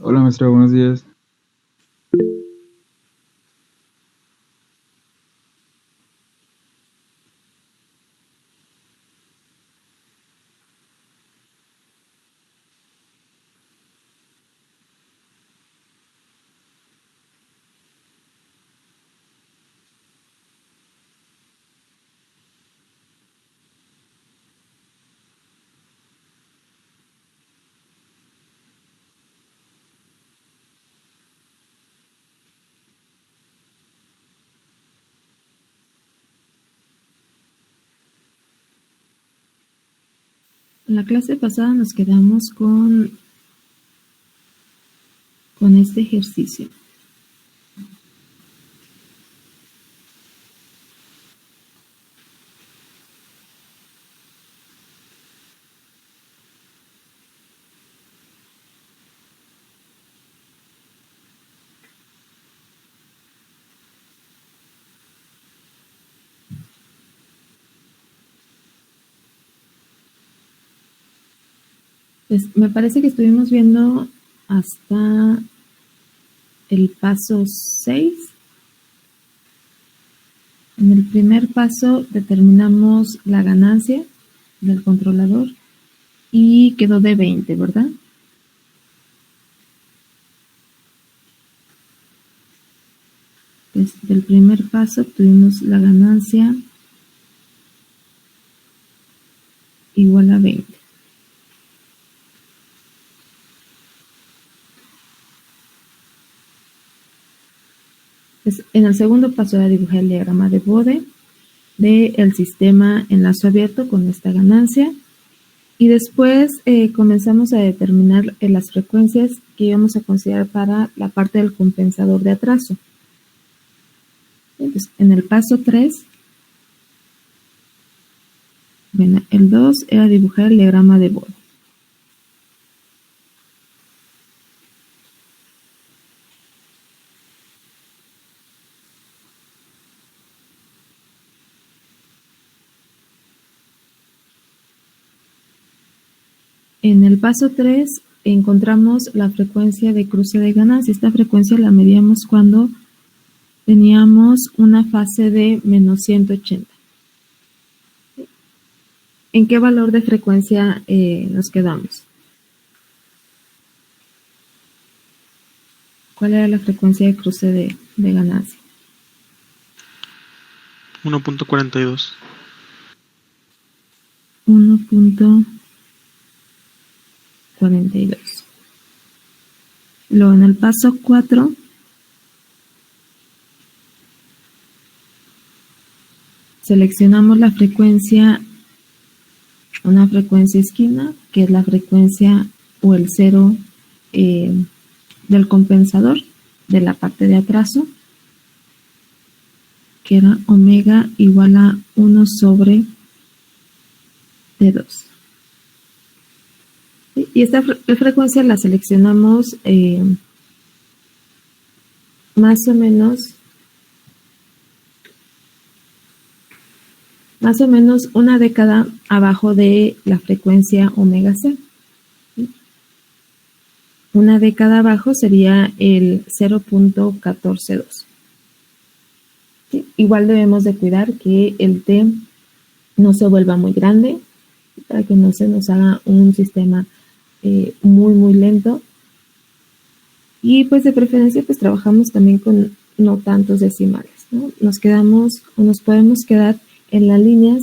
Hola maestra, buenos días. En la clase pasada nos quedamos con este ejercicio. Pues me parece que estuvimos viendo hasta el paso 6. En el primer paso determinamos la ganancia del controlador y quedó de 20, ¿verdad? Pues del primer paso obtuvimos la ganancia igual a 20. Pues en el segundo paso era dibujar el diagrama de Bode del sistema en lazo abierto con esta ganancia. Y después comenzamos a determinar las frecuencias que íbamos a considerar para la parte del compensador de atraso. Entonces, en el paso 3, bueno, el 2 era dibujar el diagrama de Bode. En el paso 3 encontramos la frecuencia de cruce de ganancia. Esta frecuencia la medíamos cuando teníamos una fase de menos 180. ¿En qué valor de frecuencia nos quedamos? ¿Cuál era la frecuencia de cruce de ganancia? 1.42. 1.42. Luego en el paso 4 seleccionamos la frecuencia, una frecuencia esquina, que es la frecuencia o el cero del compensador de la parte de atraso, que era omega igual a 1 sobre T2. Y esta frecuencia la seleccionamos más o menos una década abajo de la frecuencia omega C. Una década abajo sería el 0.142. ¿Sí? Igual debemos de cuidar que el T no se vuelva muy grande para que no se nos haga un sistema muy lento. Y pues de preferencia pues trabajamos también con no tantos decimales, ¿no? Nos quedamos o nos podemos quedar en las líneas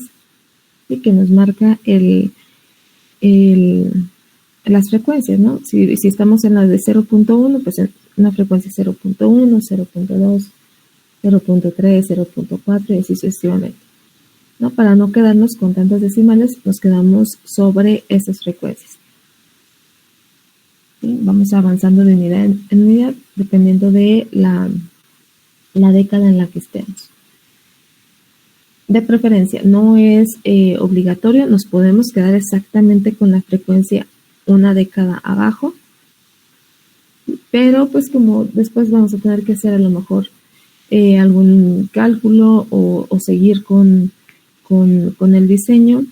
que nos marca las frecuencias, ¿no? Si estamos en las de 0.1, pues una frecuencia 0.1, 0.2, 0.3, 0.4 y así sucesivamente, ¿no? Para no quedarnos con tantos decimales, nos quedamos sobre esas frecuencias. ¿Sí? Vamos avanzando de unidad en unidad dependiendo de la década en la que estemos. De preferencia, no es obligatorio, nos podemos quedar exactamente con la frecuencia una década abajo, pero pues como después vamos a tener que hacer a lo mejor algún cálculo o seguir con el diseño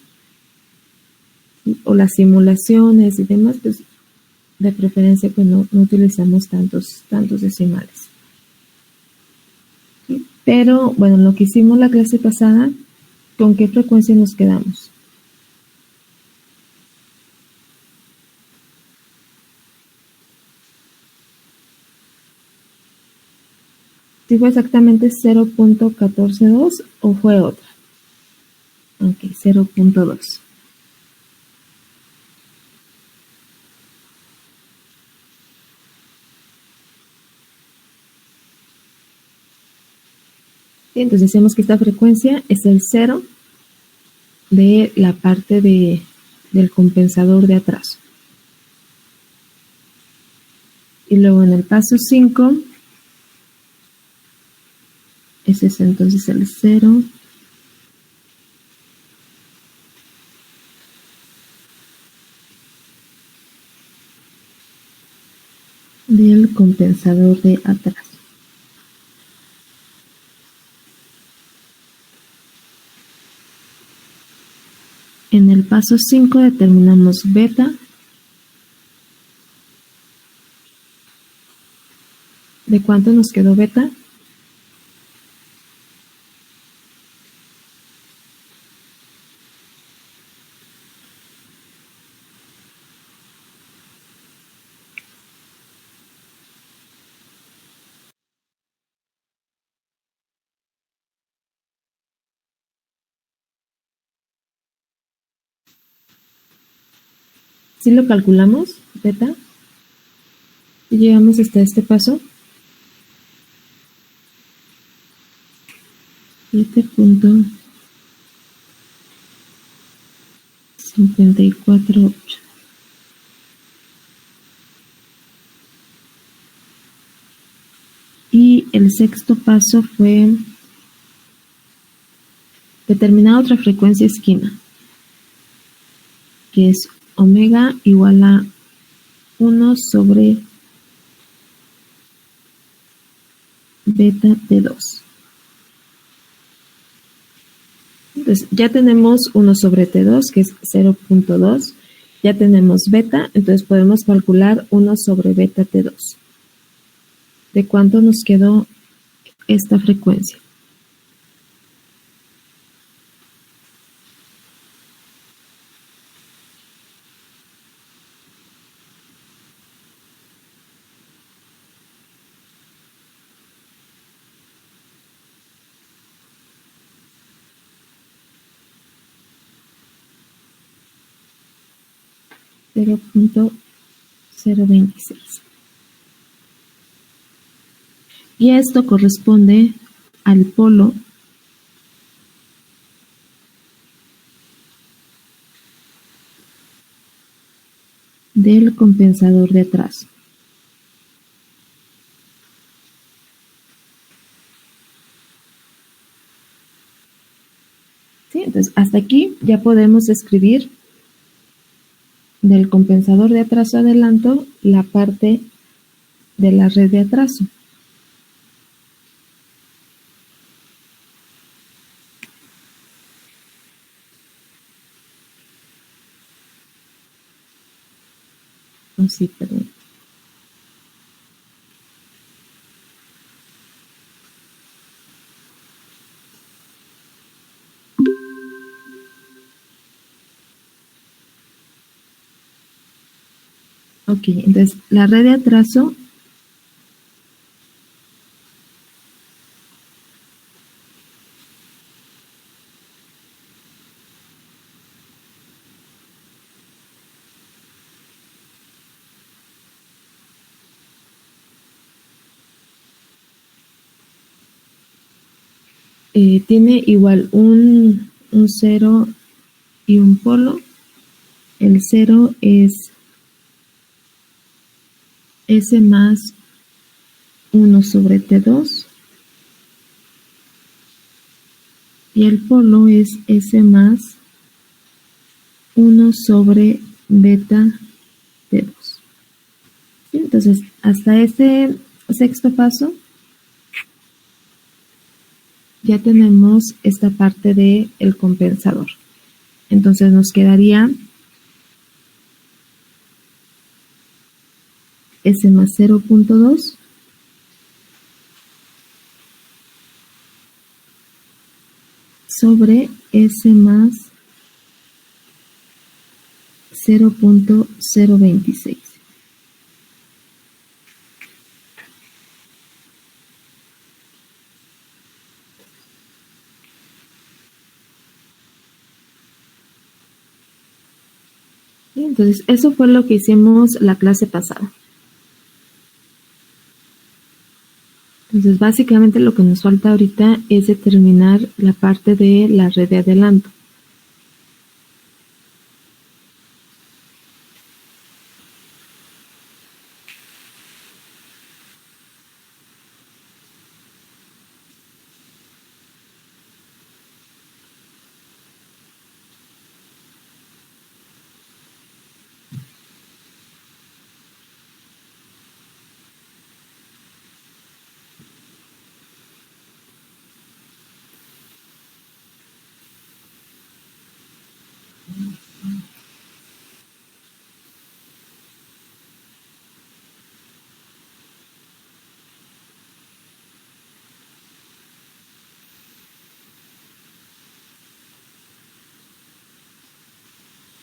o las simulaciones y demás, pues de preferencia pues no utilizamos tantos decimales. ¿Sí? Pero bueno, lo que hicimos la clase pasada, ¿con qué frecuencia nos quedamos? ¿Si fue exactamente 0.142 o fue otra? Ok, 0.2. Entonces decimos que esta frecuencia es el 0 de la parte del compensador de atraso. Y luego en el paso 5, ese es entonces el 0 del compensador de atraso. En el paso 5 determinamos beta. ¿De cuánto nos quedó beta? ¿Sí lo calculamos, beta? Y llegamos hasta este paso. 7.548. Y el sexto paso fue determinar otra frecuencia esquina, que es omega igual a 1 sobre beta T2. Entonces ya tenemos 1 sobre T2, que es 0.2. Ya tenemos beta, entonces podemos calcular 1 sobre beta T2. ¿De cuánto nos quedó esta frecuencia? .026. Y esto corresponde al polo del compensador de atraso. ¿Sí? Entonces, hasta aquí ya podemos escribir del compensador de atraso adelanto la parte de la red de atraso. Oh, sí, perdón. Ok, entonces la red de atraso tiene igual un 0 y un polo. El 0 es S más 1 sobre T2 y el polo es S más 1 sobre beta T2. ¿Sí? Entonces, hasta este sexto paso ya tenemos esta parte del compensador. Entonces nos quedaría S más 0.2 sobre S más 0.026. Entonces, eso fue lo que hicimos la clase pasada. Entonces, básicamente lo que nos falta ahorita es determinar la parte de la red de adelanto.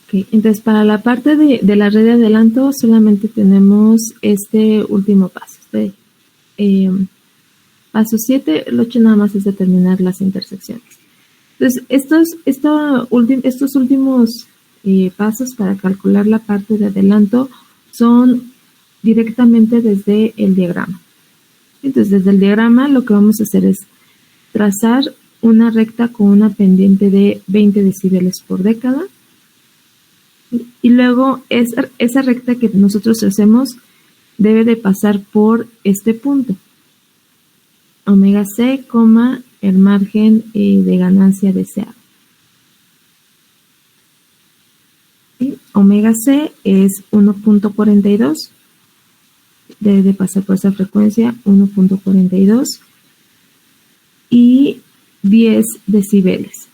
Okay, entonces, para la parte de la red de adelanto solamente tenemos este último paso. Paso 7, el 8 nada más es determinar las intersecciones. Entonces, estos últimos pasos para calcular la parte de adelanto son directamente desde el diagrama. Entonces, desde el diagrama lo que vamos a hacer es trazar una recta con una pendiente de 20 decibeles por década. Y luego esa recta que nosotros hacemos debe de pasar por este punto. Omega C, el margen de ganancia deseado. ¿Sí? Omega C es 1.42. Debe de pasar por esa frecuencia 1.42 y 10 decibeles.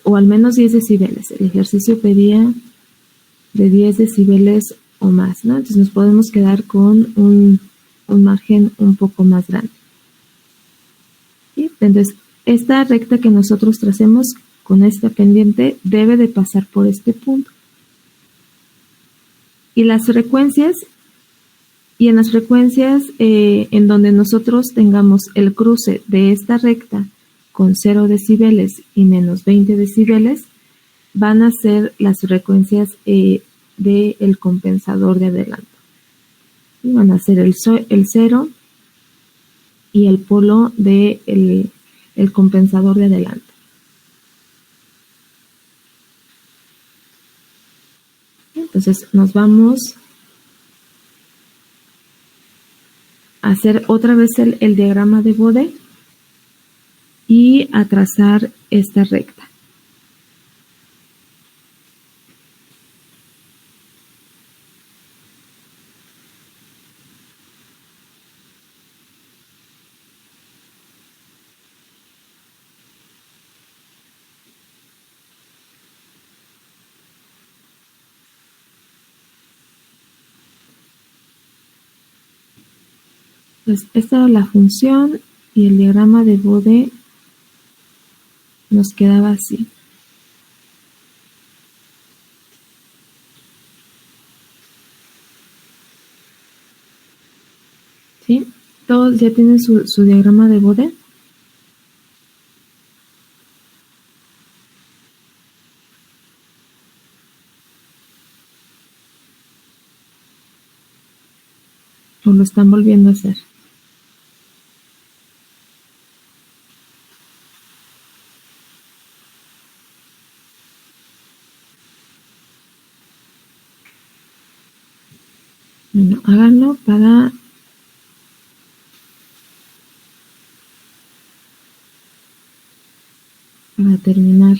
O al menos 10 decibeles. El ejercicio pedía de 10 decibeles o más, ¿no? Entonces nos podemos quedar con un margen un poco más grande. ¿Sí? Entonces, esta recta que nosotros tracemos con esta pendiente debe de pasar por este punto. Y en las frecuencias en donde nosotros tengamos el cruce de esta recta con 0 decibeles y menos 20 decibeles, van a ser las frecuencias del compensador de adelanto. Y van a ser el 0 y el polo del el compensador de adelanto. Entonces nos vamos a hacer otra vez el diagrama de Bode y a trazar esta recta. Pues esta era la función y el diagrama de Bode nos quedaba así. ¿Sí? ¿Todos ya tienen su diagrama de Bode? ¿O lo están volviendo a hacer? Bueno, háganlo para terminar.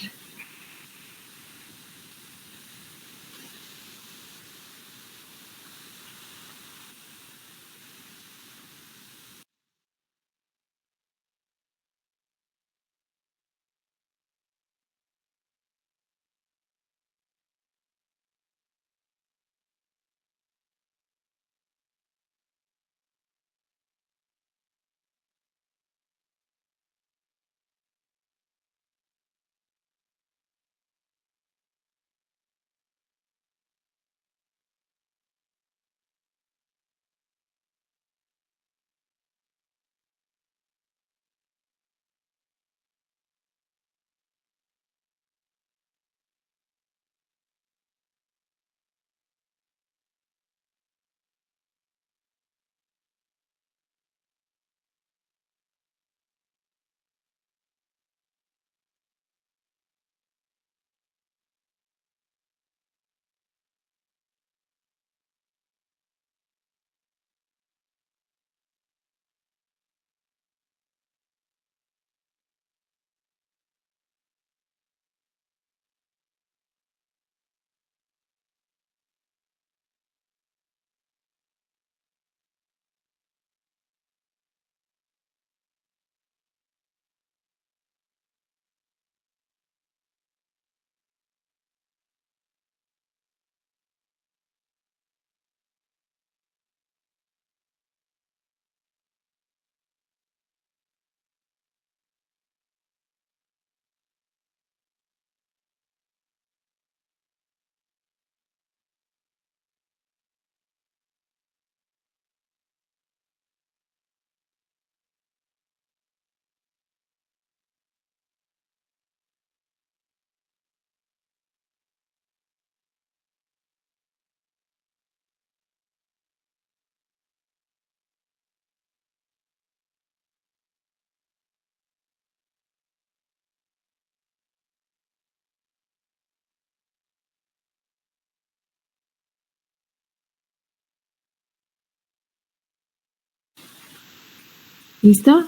¿Listo?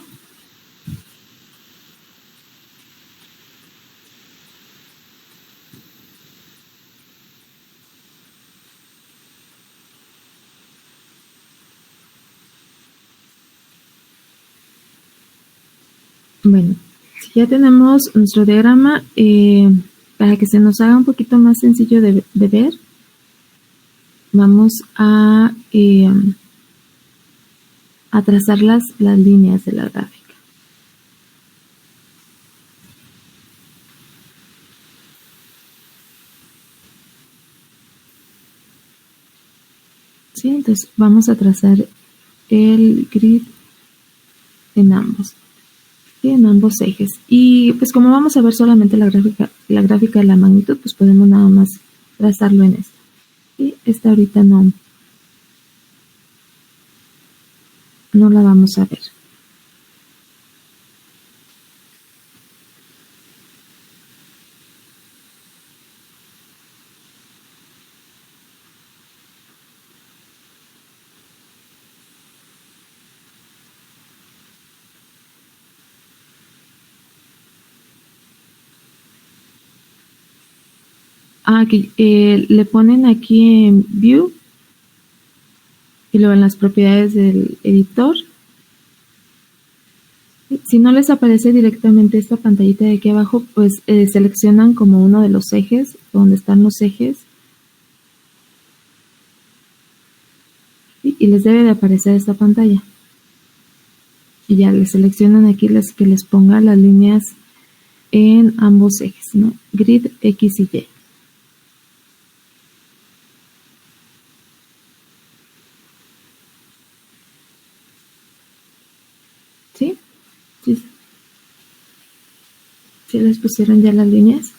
Bueno, si ya tenemos nuestro diagrama, para que se nos haga un poquito más sencillo de ver, vamos a trazar las líneas de la gráfica. ¿Sí? Entonces vamos a trazar el grid en ambos. ¿Sí? En ambos ejes. Y pues como vamos a ver solamente la gráfica de la magnitud, pues podemos nada más trazarlo en esta. Y esta ahorita no la vamos a ver. Que le ponen aquí en View y luego en las propiedades del editor. Si no les aparece directamente esta pantallita de aquí abajo, pues seleccionan como uno de los ejes, donde están los ejes, y les debe de aparecer esta pantalla. Y ya les seleccionan aquí que les ponga las líneas en ambos ejes, ¿no? Grid X y Y. ¿Sí? ¿Sí? ¿Sí les pusieron ya las líneas?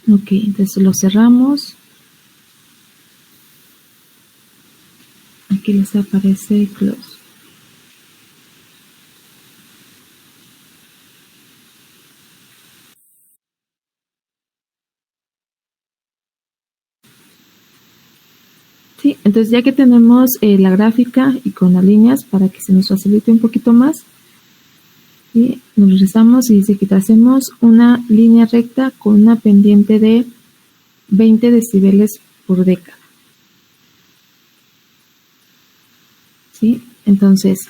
Ok, entonces lo cerramos. Aquí les aparece close. Sí, entonces ya que tenemos la gráfica y con las líneas para que se nos facilite un poquito más, ¿sí? Nos regresamos y dice que tracemos una línea recta con una pendiente de 20 decibeles por década. ¿Sí? Entonces,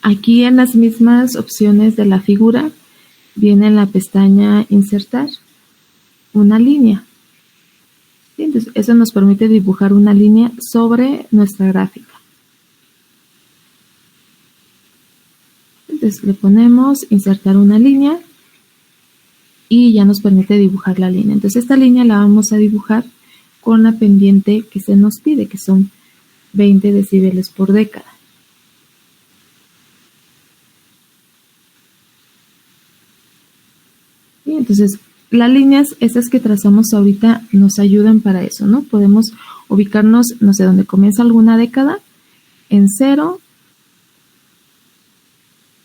aquí en las mismas opciones de la figura viene en la pestaña Insertar una línea. ¿Sí? Entonces, eso nos permite dibujar una línea sobre nuestra gráfica. Entonces, le ponemos Insertar una línea y ya nos permite dibujar la línea. Entonces, esta línea la vamos a dibujar con la pendiente que se nos pide, que son 20 decibeles por década. Y entonces, las líneas estas que trazamos ahorita nos ayudan para eso, ¿no? Podemos ubicarnos, no sé, donde comienza alguna década, en 0,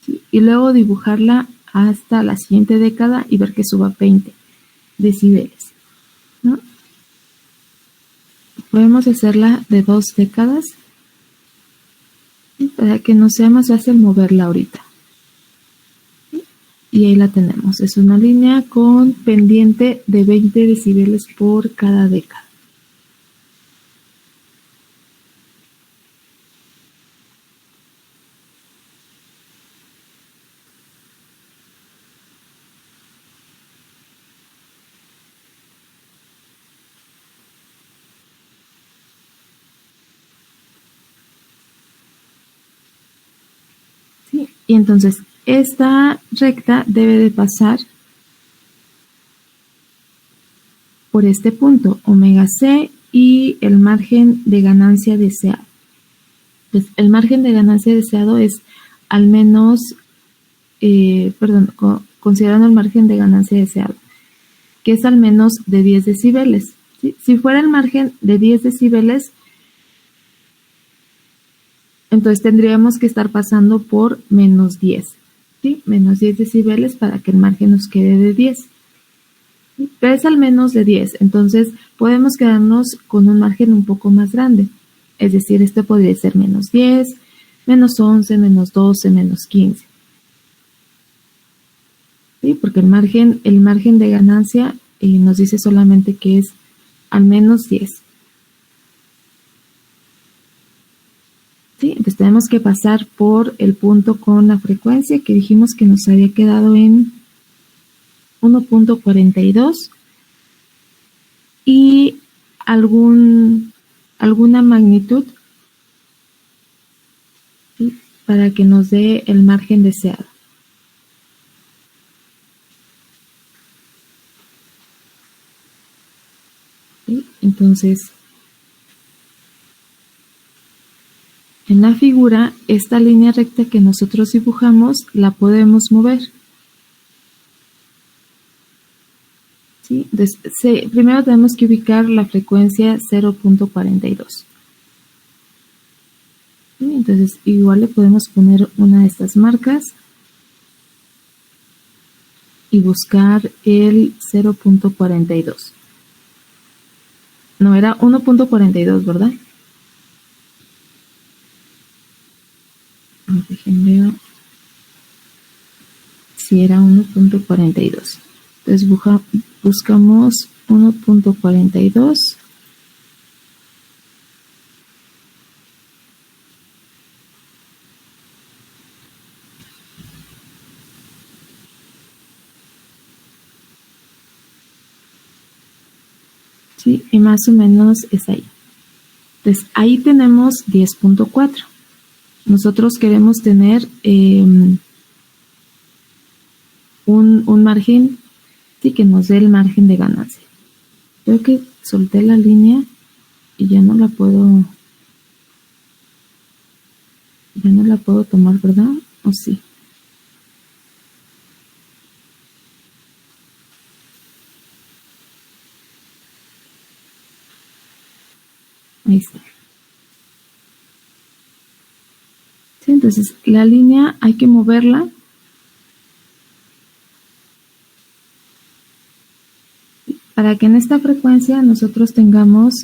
¿sí? Y luego dibujarla hasta la siguiente década y ver que suba 20 decibeles, ¿no? Podemos hacerla de 2 décadas, ¿sí? Para que nos sea más fácil moverla ahorita. Y ahí la tenemos. Es una línea con pendiente de 20 decibeles por cada década. ¿Sí? Y entonces esta recta debe de pasar por este punto, omega C, y el margen de ganancia deseado. Entonces, el margen de ganancia deseado es al menos, considerando el margen de ganancia deseado, que es al menos de 10 decibeles. ¿Sí? Si fuera el margen de 10 decibeles, Entonces tendríamos que estar pasando por menos 10. ¿Sí? Menos 10 decibeles para que el margen nos quede de 10. ¿Sí? Pero es al menos de 10. Entonces podemos quedarnos con un margen un poco más grande. Es decir, este podría ser menos 10, menos 11, menos 12, menos 15. ¿Sí? Porque el margen de ganancia nos dice solamente que es al menos 10. ¿Sí? Entonces tenemos que pasar por el punto con la frecuencia que dijimos que nos había quedado en 1.42 y alguna magnitud, ¿sí? Para que nos dé el margen deseado. ¿Sí? Entonces, en la figura, esta línea recta que nosotros dibujamos la podemos mover. ¿Sí? Entonces, primero tenemos que ubicar la frecuencia 0.42. ¿Sí? Entonces, igual le podemos poner una de estas marcas y buscar el 0.42. No, era 1.42, ¿verdad? Déjenme ver si era 1.42. Entonces buscamos 1.42. Sí, y más o menos es ahí. Entonces ahí tenemos 10.4. Nosotros queremos tener un margen, sí, que nos dé el margen de ganancia. Creo que solté la línea y ya no la puedo tomar, ¿verdad? ¿O sí? Ahí está. Sí, entonces la línea hay que moverla para que en esta frecuencia nosotros tengamos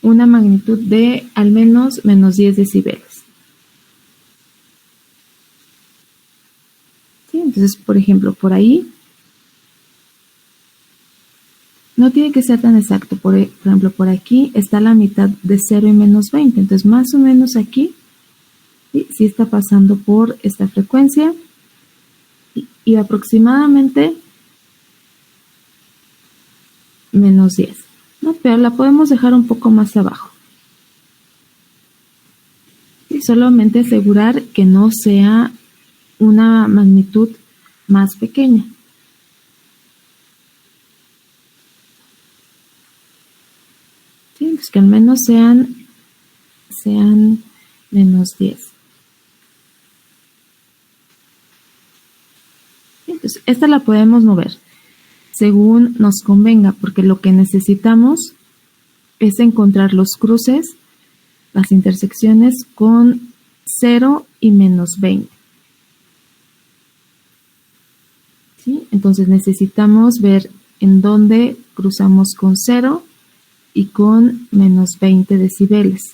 una magnitud de al menos menos 10 decibeles. ¿Sí? Entonces, por ejemplo, por ahí no tiene que ser tan exacto. Por ejemplo, por aquí está la mitad de 0 y menos 20. Entonces, más o menos aquí sí está pasando por esta frecuencia y aproximadamente menos 10. ¿No? Pero la podemos dejar un poco más abajo. Y solamente asegurar que no sea una magnitud más pequeña. ¿Sí? Pues que al menos sean menos 10. Entonces, esta la podemos mover según nos convenga, porque lo que necesitamos es encontrar los cruces, las intersecciones con 0 y menos 20. ¿Sí? Entonces necesitamos ver en dónde cruzamos con 0 y con menos 20 decibeles.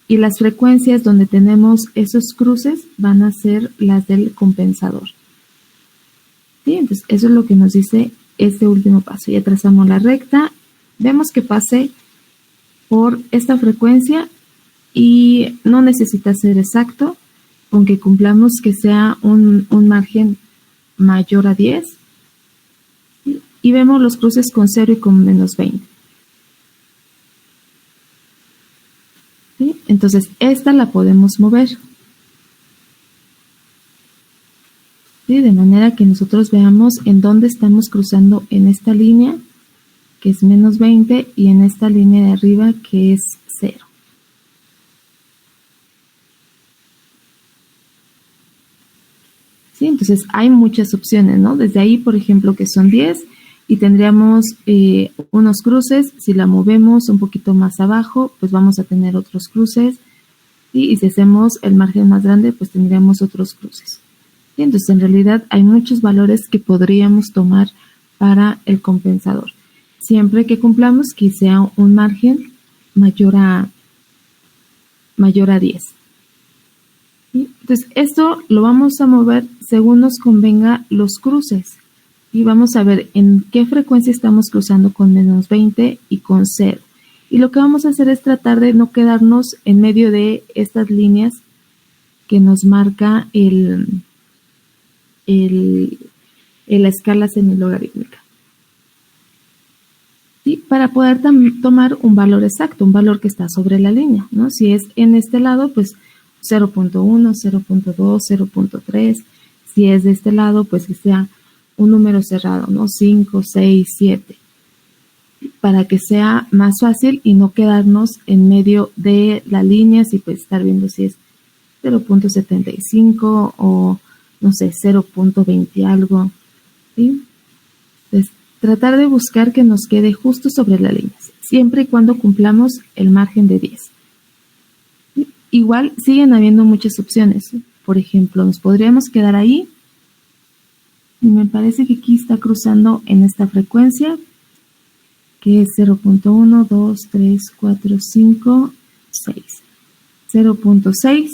Y las frecuencias donde tenemos esos cruces van a ser las del compensador. ¿Sí? Entonces eso es lo que nos dice este último paso. Ya trazamos la recta, vemos que pase por esta frecuencia y no necesita ser exacto, aunque cumplamos que sea un margen mayor a 10. ¿Sí? Y vemos los cruces con 0 y con menos 20. ¿Sí? Entonces esta la podemos mover. ¿Sí? De manera que nosotros veamos en dónde estamos cruzando en esta línea, que es menos 20, y en esta línea de arriba, que es 0. ¿Sí? Entonces hay muchas opciones, ¿no? Desde ahí, por ejemplo, que son 10, y tendríamos unos cruces. Si la movemos un poquito más abajo, pues vamos a tener otros cruces, ¿sí? Y si hacemos el margen más grande, pues tendríamos otros cruces. ¿Sí? Entonces, en realidad hay muchos valores que podríamos tomar para el compensador, siempre que cumplamos que sea un margen mayor a 10. ¿Sí? Entonces, esto lo vamos a mover según nos convenga los cruces. Y vamos a ver en qué frecuencia estamos cruzando con menos 20 y con 0. Y lo que vamos a hacer es tratar de no quedarnos en medio de estas líneas que nos marca la escala semilogarítmica. ¿Sí? Para poder tomar un valor exacto, un valor que está sobre la línea, ¿no? Si es en este lado, pues 0.1, 0.2, 0.3. Si es de este lado, pues que sea un número cerrado, ¿no? 5, 6, 7. Para que sea más fácil y no quedarnos en medio de la línea, y pues estar viendo si es 0.75 o, no sé, 0.20 algo, ¿sí? Entonces, tratar de buscar que nos quede justo sobre la línea, siempre y cuando cumplamos el margen de 10. Igual siguen habiendo muchas opciones. Por ejemplo, nos podríamos quedar ahí. Y me parece que aquí está cruzando en esta frecuencia, que es 0.1, 2, 3, 4, 5, 6. 0.6.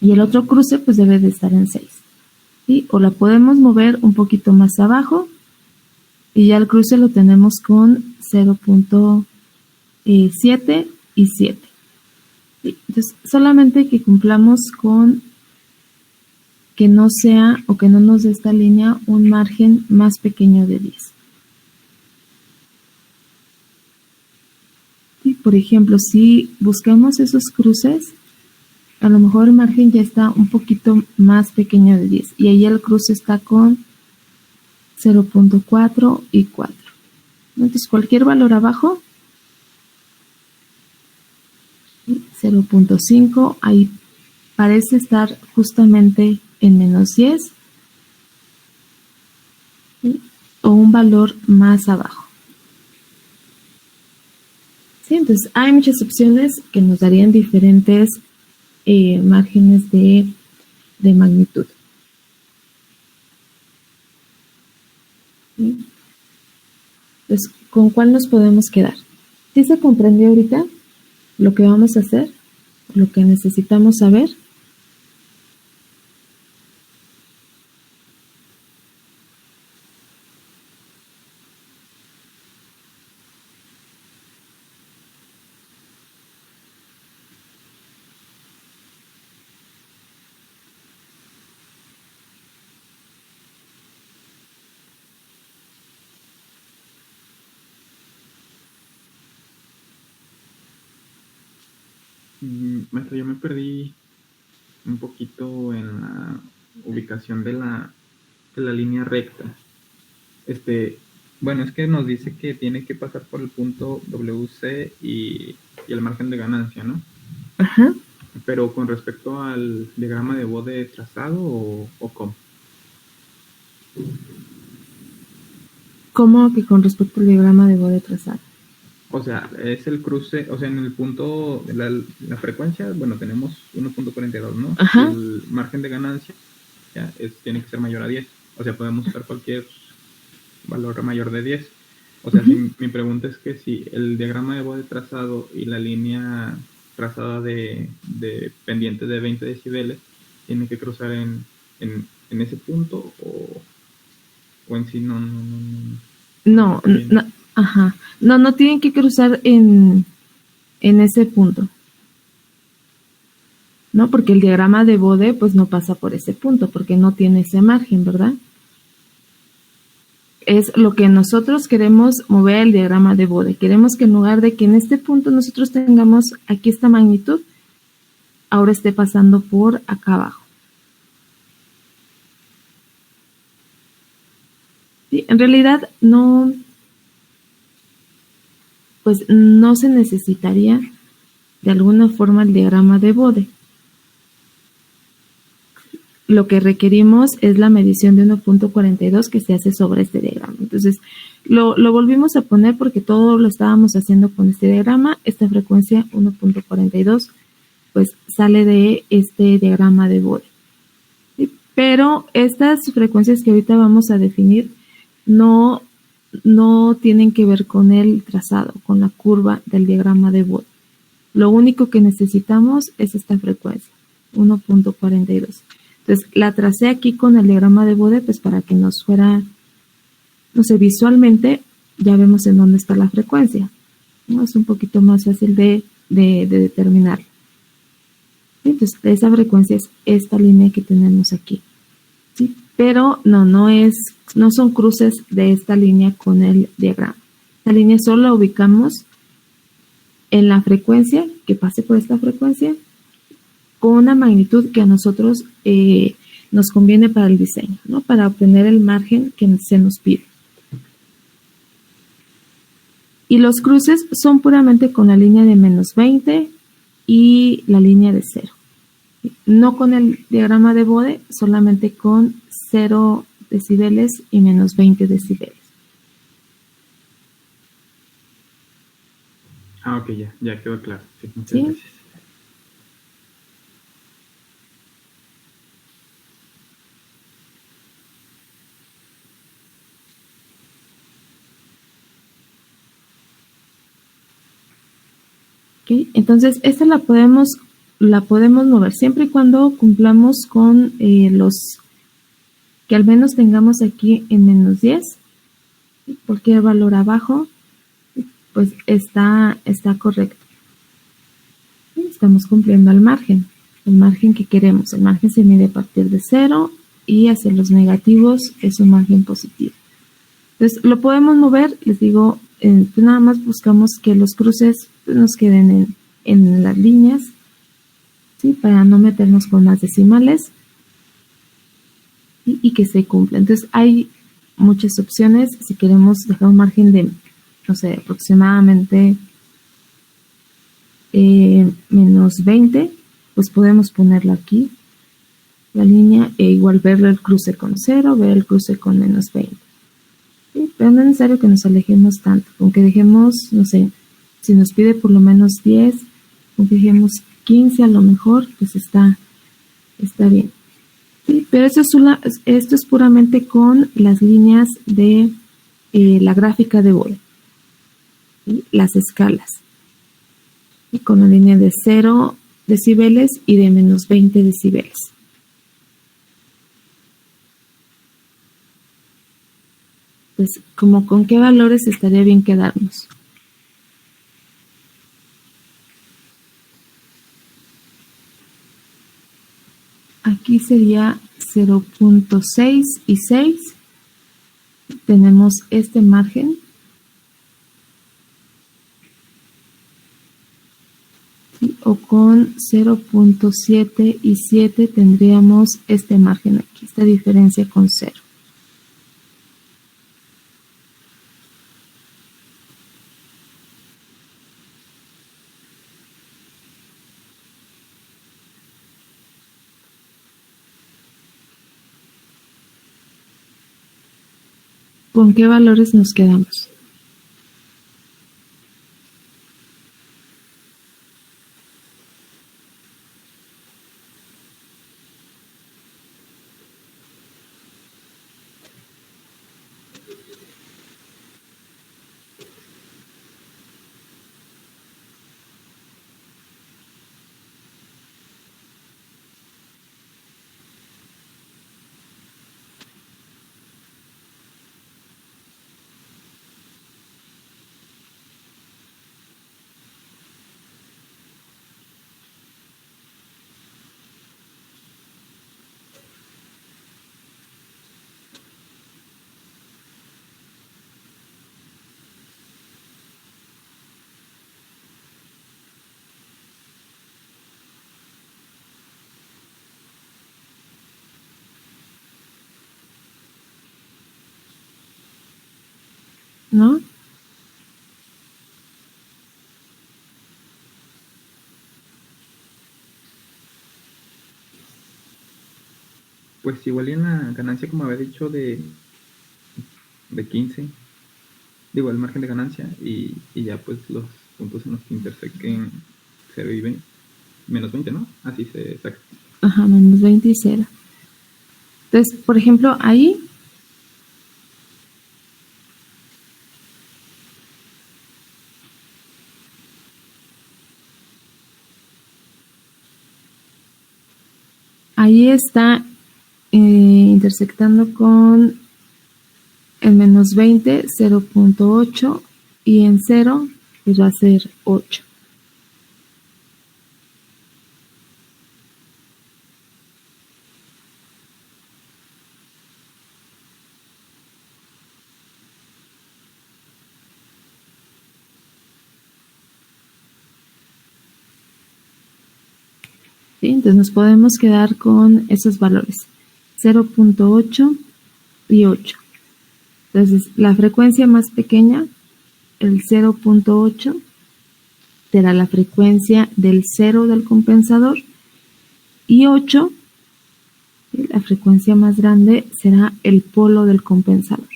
Y el otro cruce pues debe de estar en 6. ¿Sí? O la podemos mover un poquito más abajo y ya el cruce lo tenemos con 0.7 y 7. ¿Sí? Entonces, solamente que cumplamos con que no sea o que no nos dé esta línea un margen más pequeño de 10. ¿Sí? Por ejemplo, si buscamos esos cruces, a lo mejor el margen ya está un poquito más pequeño de 10 y ahí el cruce está con 0.4 y 4. Entonces, cualquier valor abajo, 0.5, ahí parece estar justamente en menos 10, ¿sí? O un valor más abajo. ¿Sí? Entonces, hay muchas opciones que nos darían diferentes márgenes de magnitud. ¿Sí? Entonces, ¿con cuál nos podemos quedar? ¿Sí se comprendió ahorita lo que vamos a hacer? Lo que necesitamos saber. Maestra, yo me perdí un poquito en la ubicación de la línea recta. Bueno, es que nos dice que tiene que pasar por el punto WC y el margen de ganancia, ¿no? Ajá. Pero con respecto al diagrama de Bode trazado o ¿cómo? ¿Cómo que con respecto al diagrama de Bode trazado? O sea, es el cruce, o sea, en el punto, la frecuencia, bueno, tenemos 1.42, ¿no? Ajá. El margen de ganancia tiene que ser mayor a 10. O sea, podemos usar cualquier valor mayor de 10. O sea, si mi pregunta es que si el diagrama de Bode trazado y la línea trazada de pendiente de 20 decibeles tiene que cruzar en ese punto o en sí no. No, ajá. No tienen que cruzar en ese punto. ¿No? Porque el diagrama de Bode pues no pasa por ese punto, porque no tiene ese margen, ¿verdad? Es lo que nosotros queremos mover el diagrama de Bode. Queremos que en lugar de que en este punto nosotros tengamos aquí esta magnitud, ahora esté pasando por acá abajo. Sí, en realidad no se necesitaría de alguna forma el diagrama de Bode. lo que requerimos es la medición de 1.42 que se hace sobre este diagrama. Entonces, lo volvimos a poner porque todo lo estábamos haciendo con este diagrama. Esta frecuencia 1.42 pues sale de este diagrama de Bode. ¿Sí? Pero estas frecuencias que ahorita vamos a definir no tienen que ver con el trazado, con la curva del diagrama de Bode. Lo único que necesitamos es esta frecuencia, 1.42. Entonces, la tracé aquí con el diagrama de Bode, pues para que nos fuera, no sé, visualmente ya vemos en dónde está la frecuencia, ¿no? Es un poquito más fácil de determinar. Entonces, esa frecuencia es esta línea que tenemos aquí. ¿Sí? Pero no son cruces de esta línea con el diagrama. Esta línea solo la ubicamos en la frecuencia, que pase por esta frecuencia, con una magnitud que a nosotros nos conviene para el diseño, ¿no? Para obtener el margen que se nos pide. Y los cruces son puramente con la línea de menos 20 y la línea de 0. No con el diagrama de Bode, solamente con 0 decibeles y menos 20 decibeles. Ok, ya quedó claro. Sí, muchas ¿Sí? gracias. ¿Okay? Entonces, esta la podemos mover siempre y cuando cumplamos con los que al menos tengamos aquí en menos 10. Cualquier valor abajo, pues está correcto. Estamos cumpliendo el margen que queremos. El margen se mide a partir de 0 y hacia los negativos es un margen positivo. Entonces, lo podemos mover, les digo, pues nada más buscamos que los cruces nos queden en las líneas, ¿sí? Para no meternos con más decimales y que se cumpla. Entonces, hay muchas opciones. Si queremos dejar un margen de, no sé, aproximadamente menos 20, pues podemos ponerlo aquí, la línea, e igual ver el cruce con 0, ver el cruce con menos 20. ¿Sí? Pero no es necesario que nos alejemos tanto, aunque dejemos, no sé, si nos pide por lo menos 10, aunque dejemos 15 a lo mejor, pues está bien. ¿Sí? Pero esto es puramente con las líneas de la gráfica de Bode, ¿sí? Las escalas, y con la línea de 0 decibeles y de menos 20 decibeles. Pues, como con qué valores estaría bien quedarnos. Aquí sería 0.6 y 6. Tenemos este margen. O con 0.7 y 7 tendríamos este margen aquí, esta diferencia con 0. ¿Con qué valores nos quedamos? ¿No? Pues igual y en la ganancia, como había dicho, de 15, digo, el margen de ganancia, y ya pues los puntos en los que intersecten 0 y 20, menos 20, ¿no? Así se saca. Ajá, menos 20 y 0. Entonces, por ejemplo, ahí está intersectando con el menos 20, 0.8, y en 0 pues va a ser 8. ¿Sí? Entonces nos podemos quedar con esos valores, 0.8 y 8. Entonces la frecuencia más pequeña, el 0.8, será la frecuencia del 0 del compensador, y 8, ¿sí?, la frecuencia más grande, será el polo del compensador.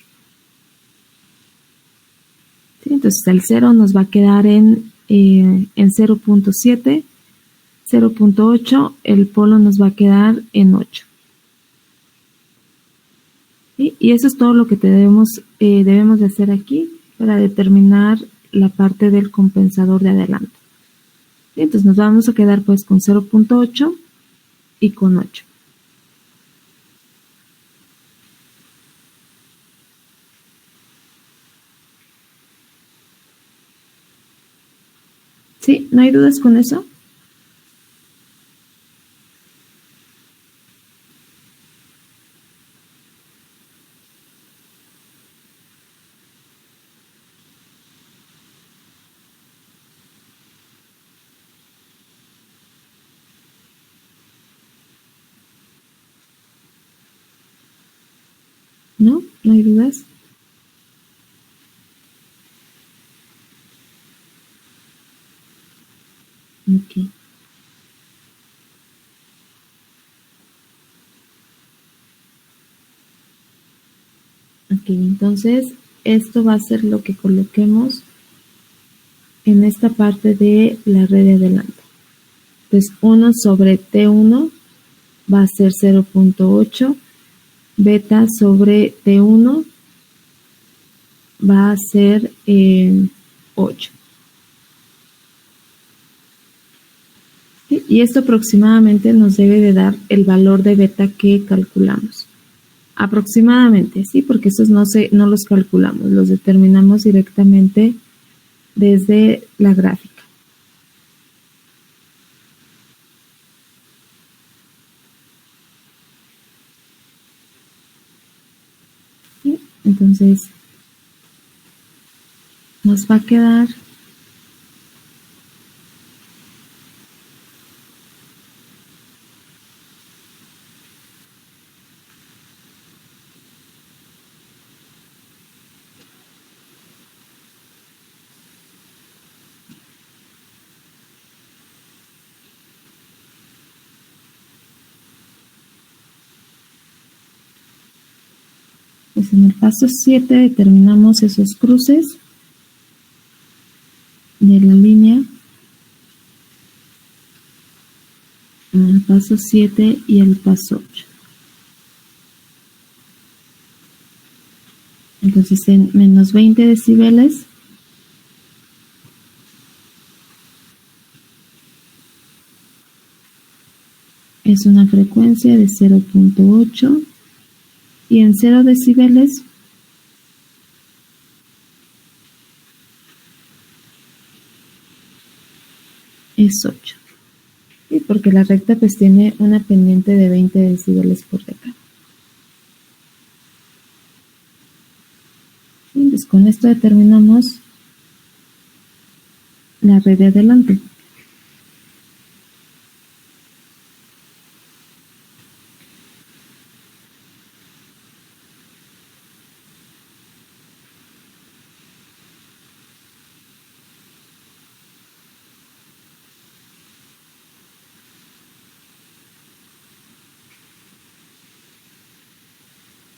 ¿Sí? Entonces el 0 nos va a quedar en 0.7, 0.8, el polo nos va a quedar en 8. ¿Sí? Y eso es todo lo que debemos de hacer aquí para determinar la parte del compensador de adelanto. ¿Sí? Entonces nos vamos a quedar pues con 0.8 y con 8. ¿Sí? ¿No hay dudas con eso? ¿No? ¿No hay dudas? Ok. Ok, entonces esto va a ser lo que coloquemos en esta parte de la red de adelanto. Entonces 1 sobre T1 va a ser 0.8, beta sobre T1 va a ser 8. ¿Sí? Y esto aproximadamente nos debe de dar el valor de beta que calculamos. Aproximadamente, sí, porque estos no los calculamos, los determinamos directamente desde la gráfica. ¿Sí? Entonces, nos va a quedar pues en el paso 7 determinamos esos cruces de la línea, el paso 7 y el paso 8. Entonces en menos 20 decibeles es una frecuencia de 0.8, y en 0 decibeles es 8. ¿Sí? Porque la recta pues tiene una pendiente de 20 decibeles por decado. ¿Sí? Entonces con esto determinamos la red de adelante.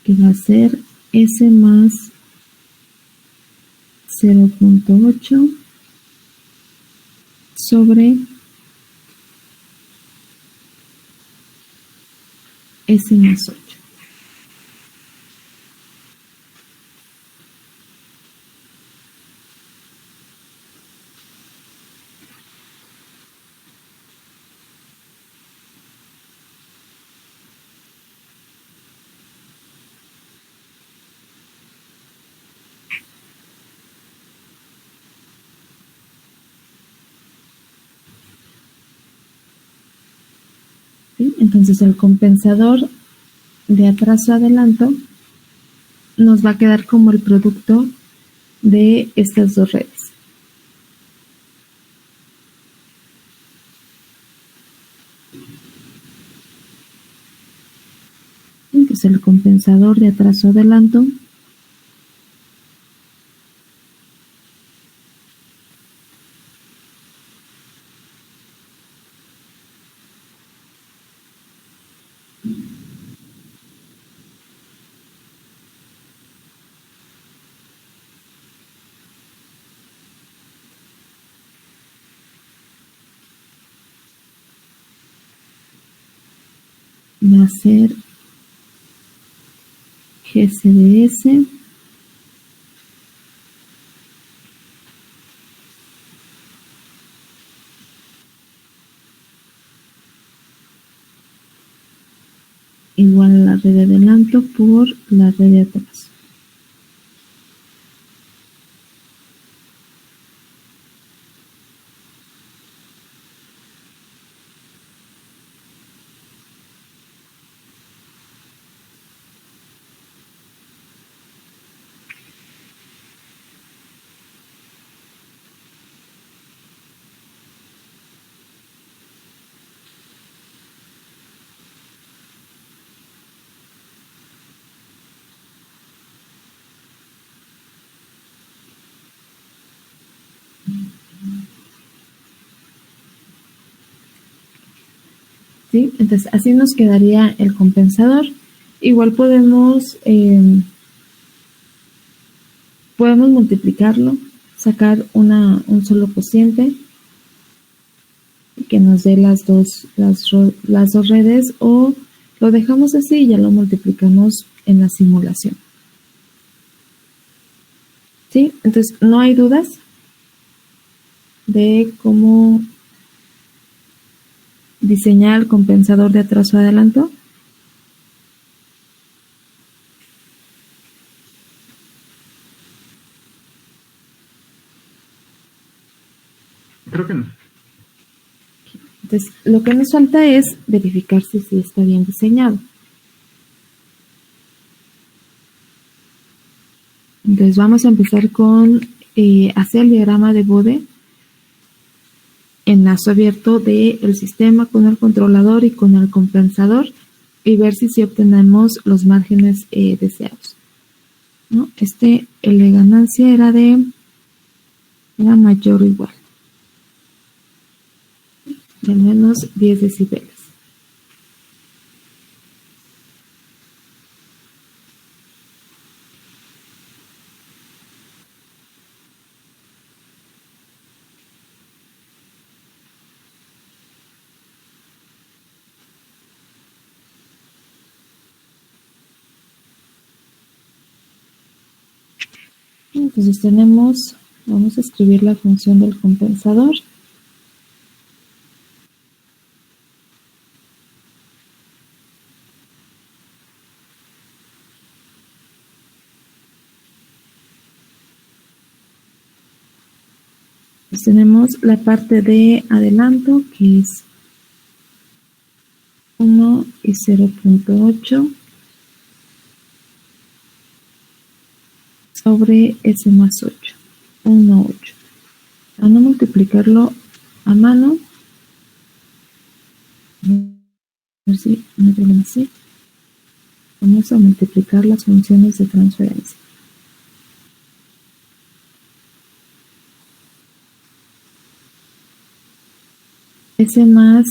que va a ser S más 0.8 sobre S más 8. ¿Sí? Entonces el compensador de atraso-adelanto nos va a quedar como el producto de estas dos redes. Entonces el compensador de atraso-adelanto va a ser GCDS igual a la red de adelanto por la red de atraso. ¿Sí? Entonces así nos quedaría el compensador. Igual podemos multiplicarlo, sacar un solo cociente que nos dé las dos redes, o lo dejamos así y ya lo multiplicamos en la simulación. ¿Sí? Entonces no hay dudas de cómo diseñar el compensador de atraso-adelanto. Creo que no. Entonces, lo que nos falta es verificar si está bien diseñado. Entonces, vamos a empezar con hacer el diagrama de Bode, enlace abierto del sistema con el controlador y con el compensador, y ver si obtenemos los márgenes deseados, ¿no? El de ganancia era mayor o igual de al menos 10 decibeles. Entonces vamos a escribir la función del compensador. Pues tenemos la parte de adelanto, que es 1 y 0.8 sobre S más 8, 1, 8. Para no multiplicarlo a mano, a ver si no hay problema así, vamos a multiplicar las funciones de transferencia. S más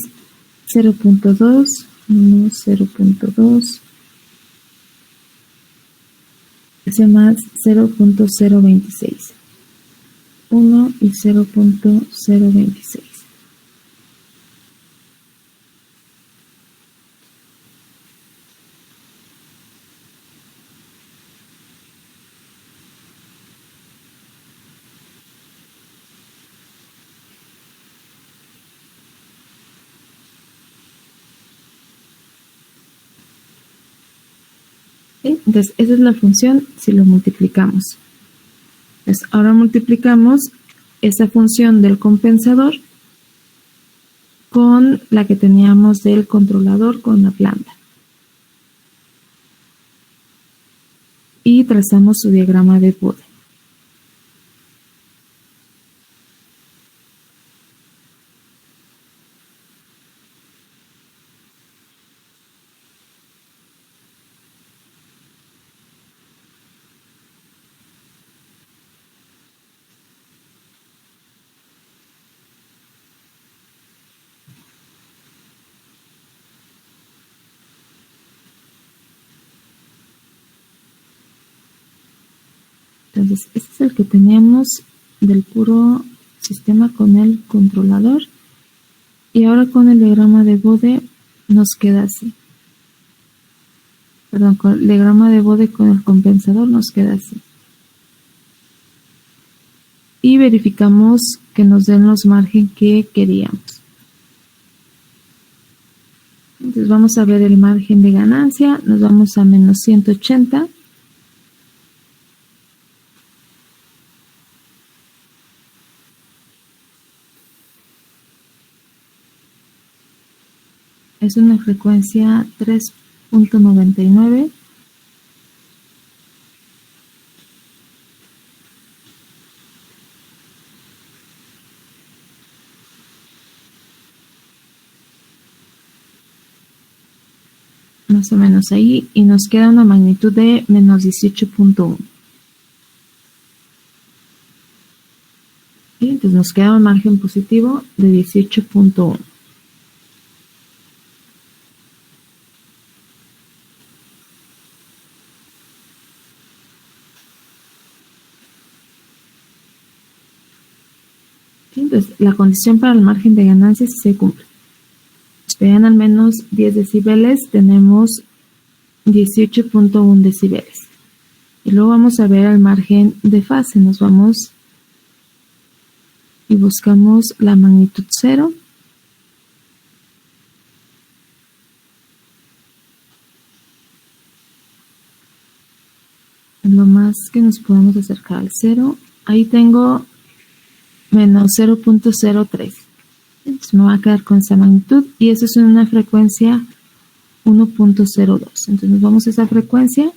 0.2, 1, 0.2, ese más 0.026. 1 y 0.026. ¿Sí? Entonces, esa es la función si lo multiplicamos. Entonces, ahora multiplicamos esa función del compensador con la que teníamos del controlador con la planta. Y trazamos su diagrama de Bode. Entonces, este es el que teníamos del puro sistema con el controlador. Y ahora con el diagrama de Bode nos queda así. Perdón, con el diagrama de Bode con el compensador nos queda así. Y verificamos que nos den los márgenes que queríamos. Entonces vamos a ver el margen de ganancia. Nos vamos a menos 180. Es una frecuencia 3.99. Más o menos ahí, y nos queda una magnitud de menos 18.1. Entonces nos queda un margen positivo de 18.1. Entonces, la condición para el margen de ganancias se cumple. Si vean al menos 10 decibeles, tenemos 18.1 decibeles. Y luego vamos a ver el margen de fase. Nos vamos y buscamos la magnitud 0. Lo más que nos podemos acercar al 0. Ahí tengo menos 0.03. Entonces me voy a quedar con esa magnitud y eso es una frecuencia 1.02. Entonces nos vamos a esa frecuencia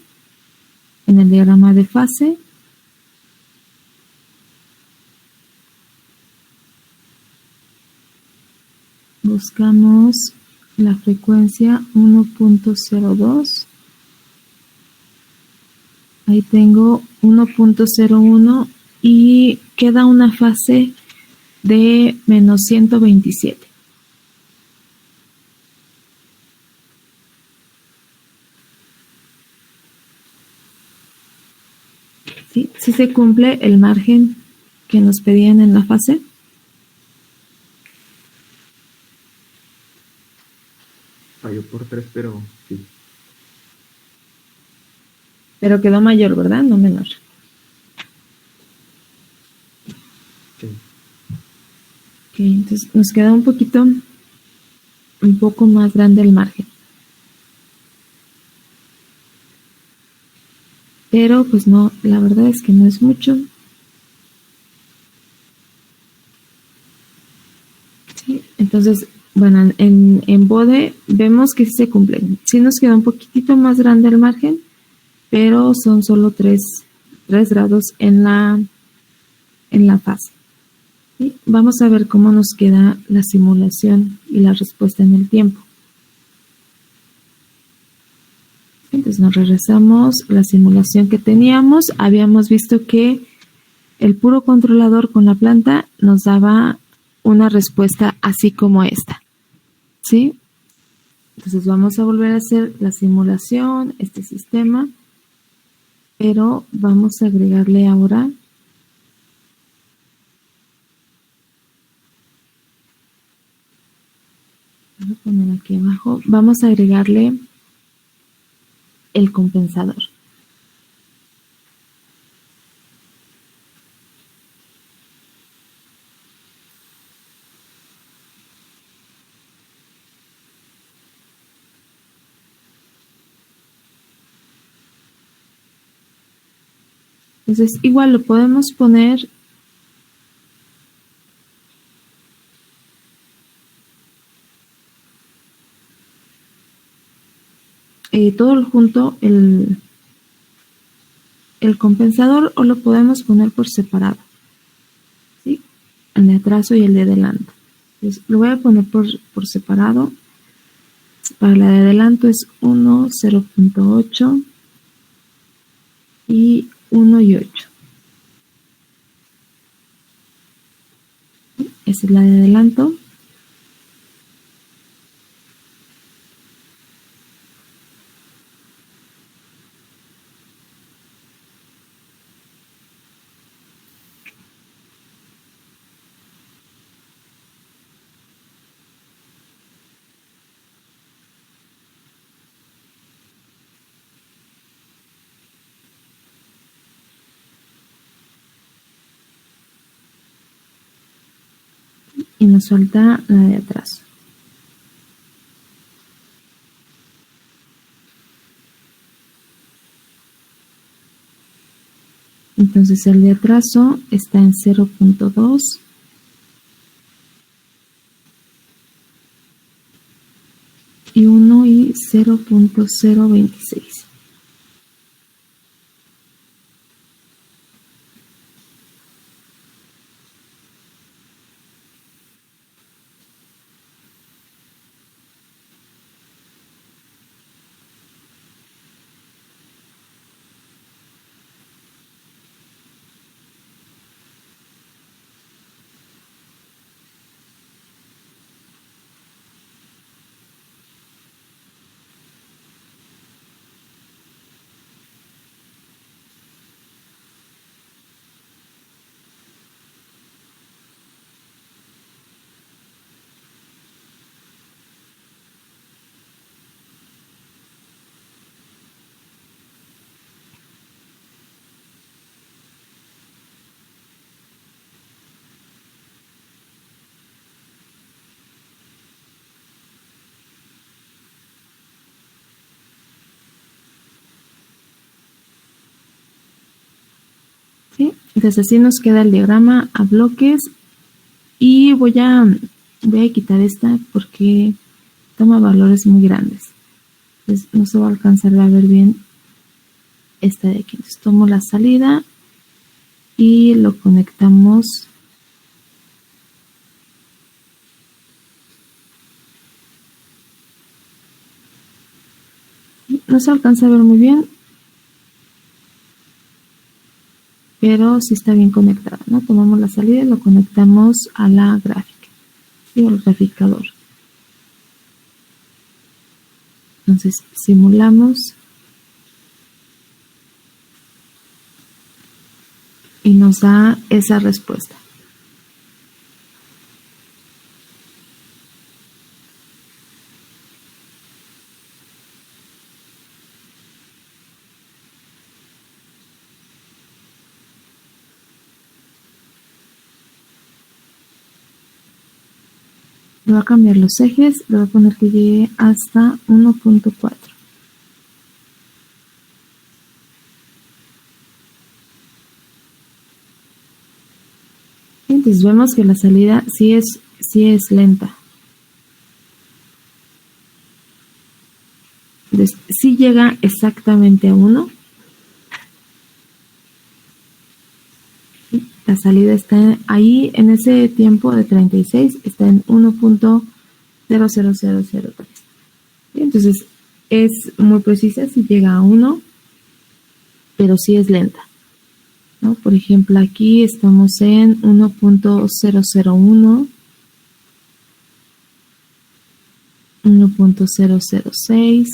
en el diagrama de fase. Buscamos la frecuencia 1.02. Ahí tengo 1.01 y queda una fase de menos 127. ¿Sí? ¿Sí se cumple el margen que nos pedían en la fase? Falló por 3, pero sí. Pero quedó mayor, ¿verdad? No menor. Sí. Ok, entonces nos queda un poco más grande el margen. Pero pues no, la verdad es que no es mucho. Sí, entonces, bueno, en Bode vemos que sí se cumplen. Sí nos queda un poquitito más grande el margen, pero son solo 3 grados en la fase. ¿Sí? Vamos a ver cómo nos queda la simulación y la respuesta en el tiempo. Entonces nos regresamos la simulación que teníamos. Habíamos visto que el puro controlador con la planta nos daba una respuesta así como esta. ¿Sí? Entonces vamos a volver a hacer la simulación, este sistema. pero vamos a agregarle ahora voy a poner aquí abajo, vamos a agregarle el compensador. Entonces, igual lo podemos poner todo junto el compensador, o lo podemos poner por separado, ¿sí? El de atraso y el de adelanto. Entonces, lo voy a poner por separado. Para la de adelanto es 1, 0.8 y 1 y 8. Esa es la de adelanto. Y nos falta la de atraso. Entonces el de atraso está en 0.2 y 1 y 0.026. ¿Sí? Entonces así nos queda el diagrama a bloques, y voy a quitar esta porque toma valores muy grandes. Entonces no se va a alcanzar a ver bien esta de aquí. Entonces tomo la salida y lo conectamos no se alcanza a ver muy bien, pero sí está bien conectado, ¿no? Tomamos la salida y lo conectamos a la gráfica, ¿sí? Al graficador. Entonces simulamos y nos da esa respuesta. Le voy a cambiar los ejes, le voy a poner que llegue hasta 1.4. Entonces vemos que la salida sí es lenta. Entonces, sí llega exactamente a 1. La salida está ahí en ese tiempo de 36, está en 1.00003. Entonces es muy precisa, si llega a 1, pero sí es lenta, ¿no? Por ejemplo, aquí estamos en 1.001, 1.006,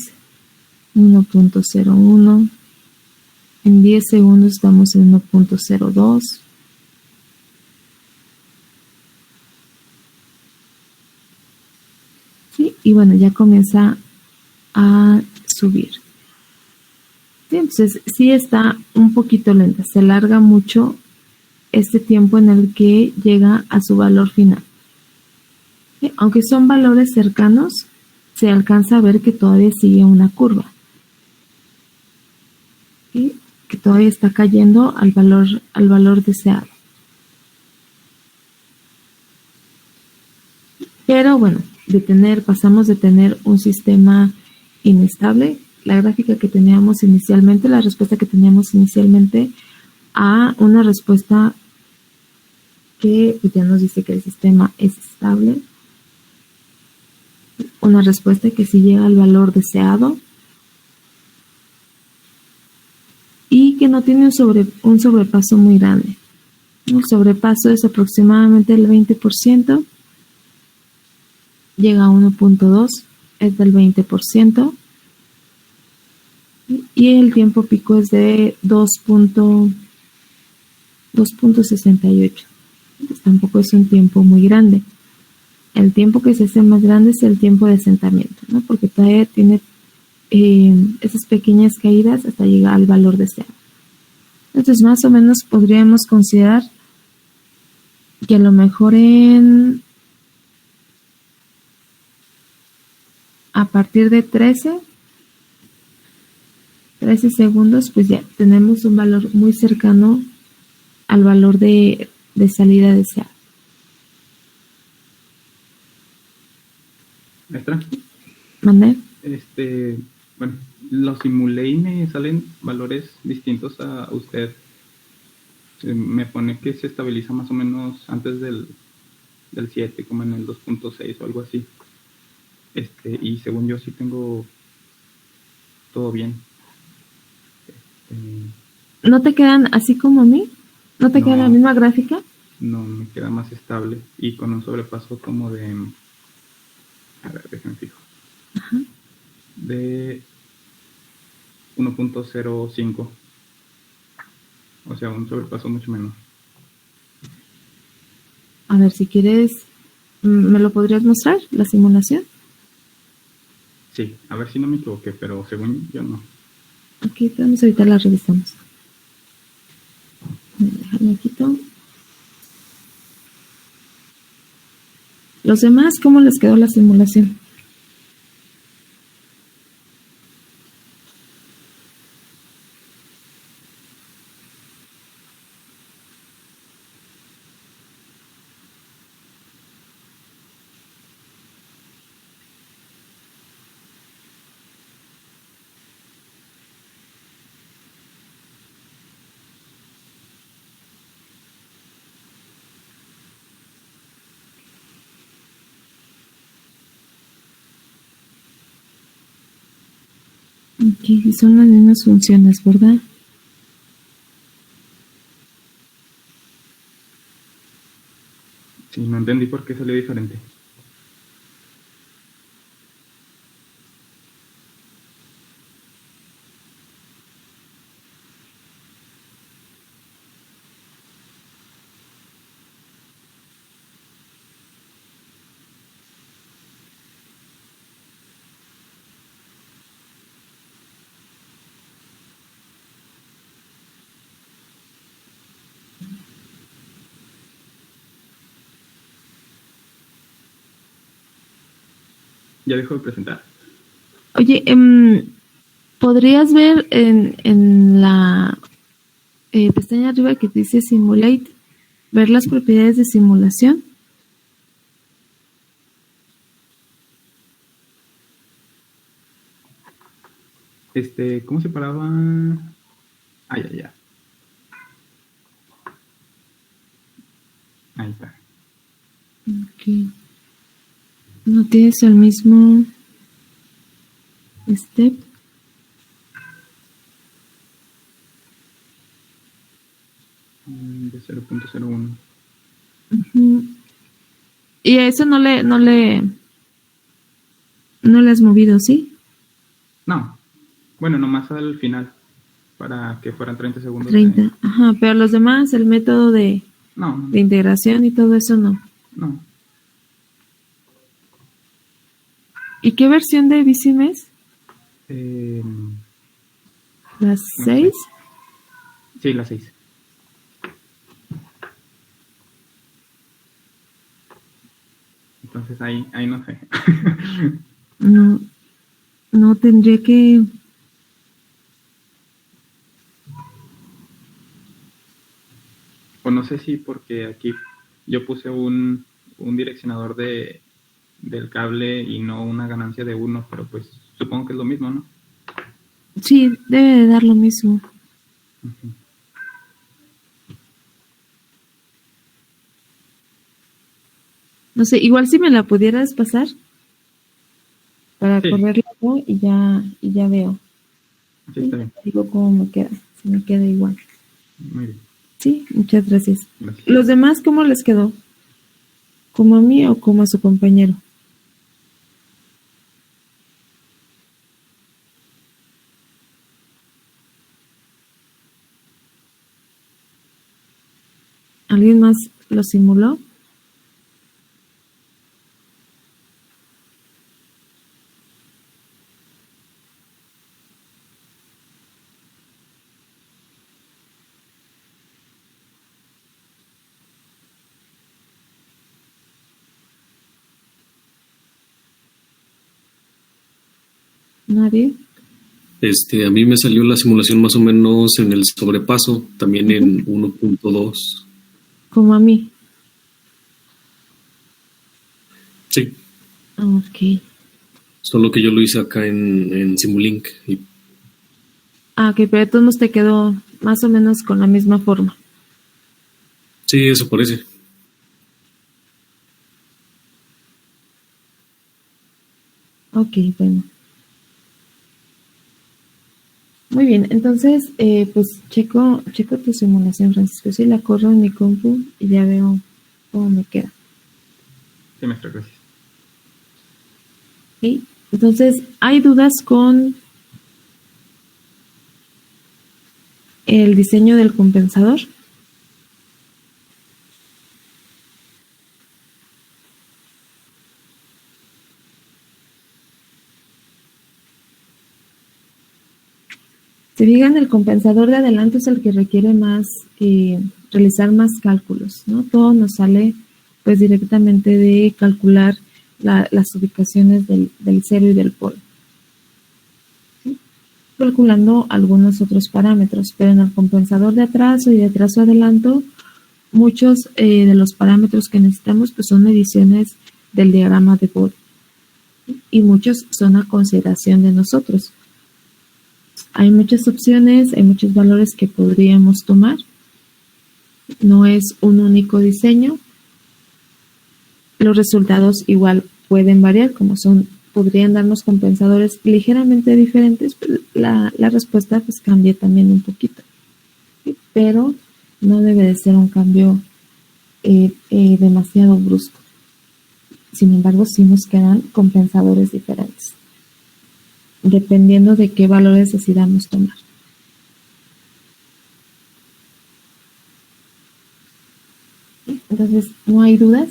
1.01, En 10 segundos estamos en 1.02. ¿Sí? Y bueno, ya comienza a subir. ¿Sí? Entonces, sí está un poquito lenta. Se alarga mucho este tiempo en el que llega a su valor final. ¿Sí? Aunque son valores cercanos, se alcanza a ver que todavía sigue una curva. ¿Sí? Que todavía está cayendo al valor deseado. Pero bueno, pasamos de tener un sistema inestable, la gráfica que teníamos inicialmente, la respuesta que teníamos inicialmente, a una respuesta que ya nos dice que el sistema es estable, una respuesta que sí llega al valor deseado y que no tiene un sobrepaso muy grande. El sobrepaso es aproximadamente el 20%, llega a 1.2, es del 20%, y el tiempo pico es de 2.68. Pues tampoco es un tiempo muy grande. El tiempo que se hace más grande es el tiempo de asentamiento, ¿no? Porque todavía tiene esas pequeñas caídas hasta llegar al valor deseado. Entonces, más o menos podríamos considerar que a lo mejor a partir de 13 segundos, pues ya tenemos un valor muy cercano al valor de salida deseada. ¿Maestra? ¿Mandé? Bueno, los simulé y me salen valores distintos a usted. Me pone que se estabiliza más o menos antes del 7, como en el 2.6 o algo así. Y según yo sí tengo todo bien. ¿No te quedan así como a mí? ¿No te queda la misma gráfica? No, me queda más estable y con un sobrepaso como de... A ver, déjenme fijo. Ajá. De 1.05. O sea, un sobrepaso mucho menor. A ver, si quieres, ¿me lo podrías mostrar, la simulación? Sí, a ver si no me equivoqué, pero según yo no. Aquí tenemos, ahorita la revisamos. Déjame quito. Los demás, ¿cómo les quedó la simulación? Aquí son las mismas funciones, ¿verdad? Sí, no entendí por qué salió diferente. Ya dejo de presentar. Oye, ¿podrías ver en la pestaña arriba que dice Simulate, ver las propiedades de simulación? ¿Cómo se paraba? Ah, ya. Ahí está. Okay. No tienes el mismo step. De 0.01. Uh-huh. Y a eso no le has movido, ¿sí? No. Bueno, nomás al final. para que fueran 30 segundos. 30, ajá, pero los demás, el método de No, integración y todo eso no. no. ¿Y qué versión de Visime es? ¿Las No 6? sé. Sí, las 6. Entonces ahí no sé. No tendría que... O no sé si porque aquí yo puse un direccionador del cable y no una ganancia de 1, pero pues supongo que es lo mismo, ¿no? Sí, debe de dar lo mismo. Uh-huh. No sé, igual si me la pudieras pasar para Sí. correrlo y ya veo. Sí, está bien. Digo cómo me queda, si me queda igual. Muy bien. Sí, muchas gracias. Gracias. ¿Los demás cómo les quedó? ¿Como a mí o como a su compañero? ¿Alguien más lo simuló? ¿Nadie? A mí me salió la simulación más o menos en el sobrepaso, también en 1.2. Como a mí. Sí, Ok. solo que yo lo hice acá en Simulink. Y Ok, pero de todos modos te quedó más o menos con la misma forma. sí, eso parece. Ok, bueno. Muy bien, entonces, pues checo tu simulación, Francisco. Sí, la corro en mi compu y ya veo cómo me queda. Sí, maestra, gracias. Ok, entonces, ¿hay dudas con el diseño del compensador? Se fijan, el compensador de adelanto es el que requiere más, realizar más cálculos, ¿no? Todo nos sale pues directamente de calcular las ubicaciones del cero y del polo. ¿Sí? Calculando algunos otros parámetros, pero en el compensador de atraso y de atraso-adelanto, muchos de los parámetros que necesitamos pues son mediciones del diagrama de Bode, ¿sí? Y muchos son a consideración de nosotros. Hay muchas opciones, hay muchos valores que podríamos tomar. No es un único diseño. Los resultados igual pueden variar, podrían darnos compensadores ligeramente diferentes, pero la respuesta pues cambia también un poquito. ¿Sí? Pero no debe de ser un cambio demasiado brusco. Sin embargo, sí nos quedan compensadores diferentes, dependiendo de qué valores decidamos tomar. Entonces, ¿no hay dudas?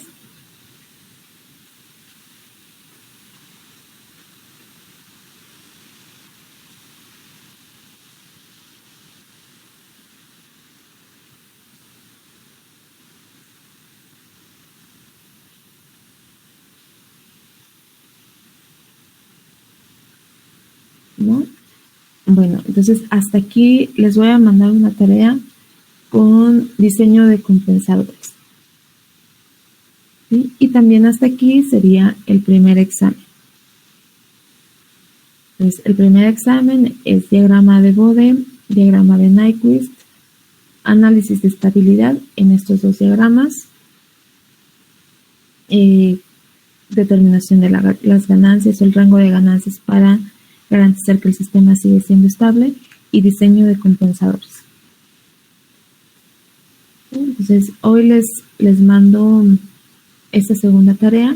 ¿No? Bueno, entonces hasta aquí les voy a mandar una tarea con diseño de compensadores. ¿Sí? Y también hasta aquí sería el primer examen. Entonces, el primer examen es diagrama de Bode, diagrama de Nyquist, análisis de estabilidad en estos dos diagramas, determinación de las ganancias o el rango de ganancias para garantizar que el sistema sigue siendo estable y diseño de compensadores. Entonces, hoy les mando esta segunda tarea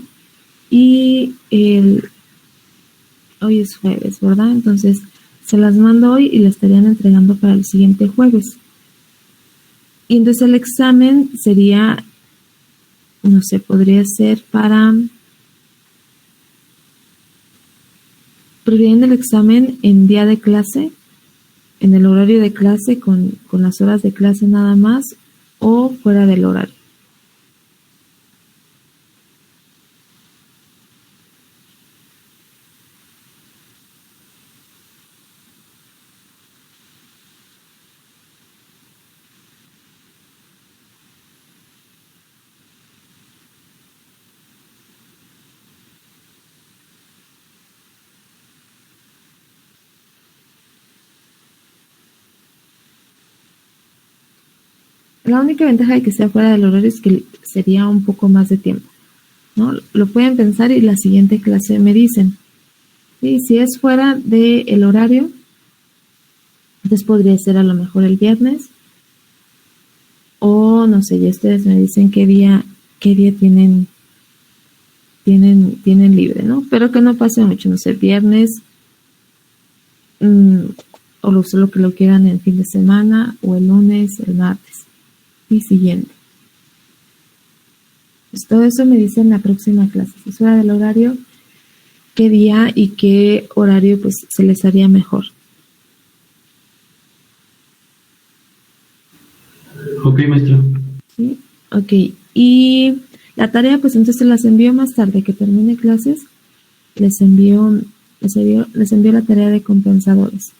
y hoy es jueves, ¿verdad? Entonces, Se las mando hoy y las estarían entregando para el siguiente jueves. Y entonces el examen sería, no sé, podría ser para... ¿Prefieren el examen en día de clase, en el horario de clase, con las horas de clase nada más, o fuera del horario? La única ventaja de que sea fuera del horario es que sería un poco más de tiempo, ¿no? Lo pueden pensar y la siguiente clase me dicen. ¿Sí? Si es fuera del horario, entonces podría ser a lo mejor el viernes, o no sé, ya ustedes me dicen qué día tienen libre, ¿no? Pero que no pase mucho, no sé, viernes, o solo que lo quieran el fin de semana, o el lunes, el martes y siguiente. Pues todo eso me dice en la próxima clase. Si es fuera del horario, qué día y qué horario pues se les haría mejor. Ok, maestra. ¿Sí? Ok. Y la tarea pues entonces las envío más tarde que termine clases. Les envío la tarea de compensadores.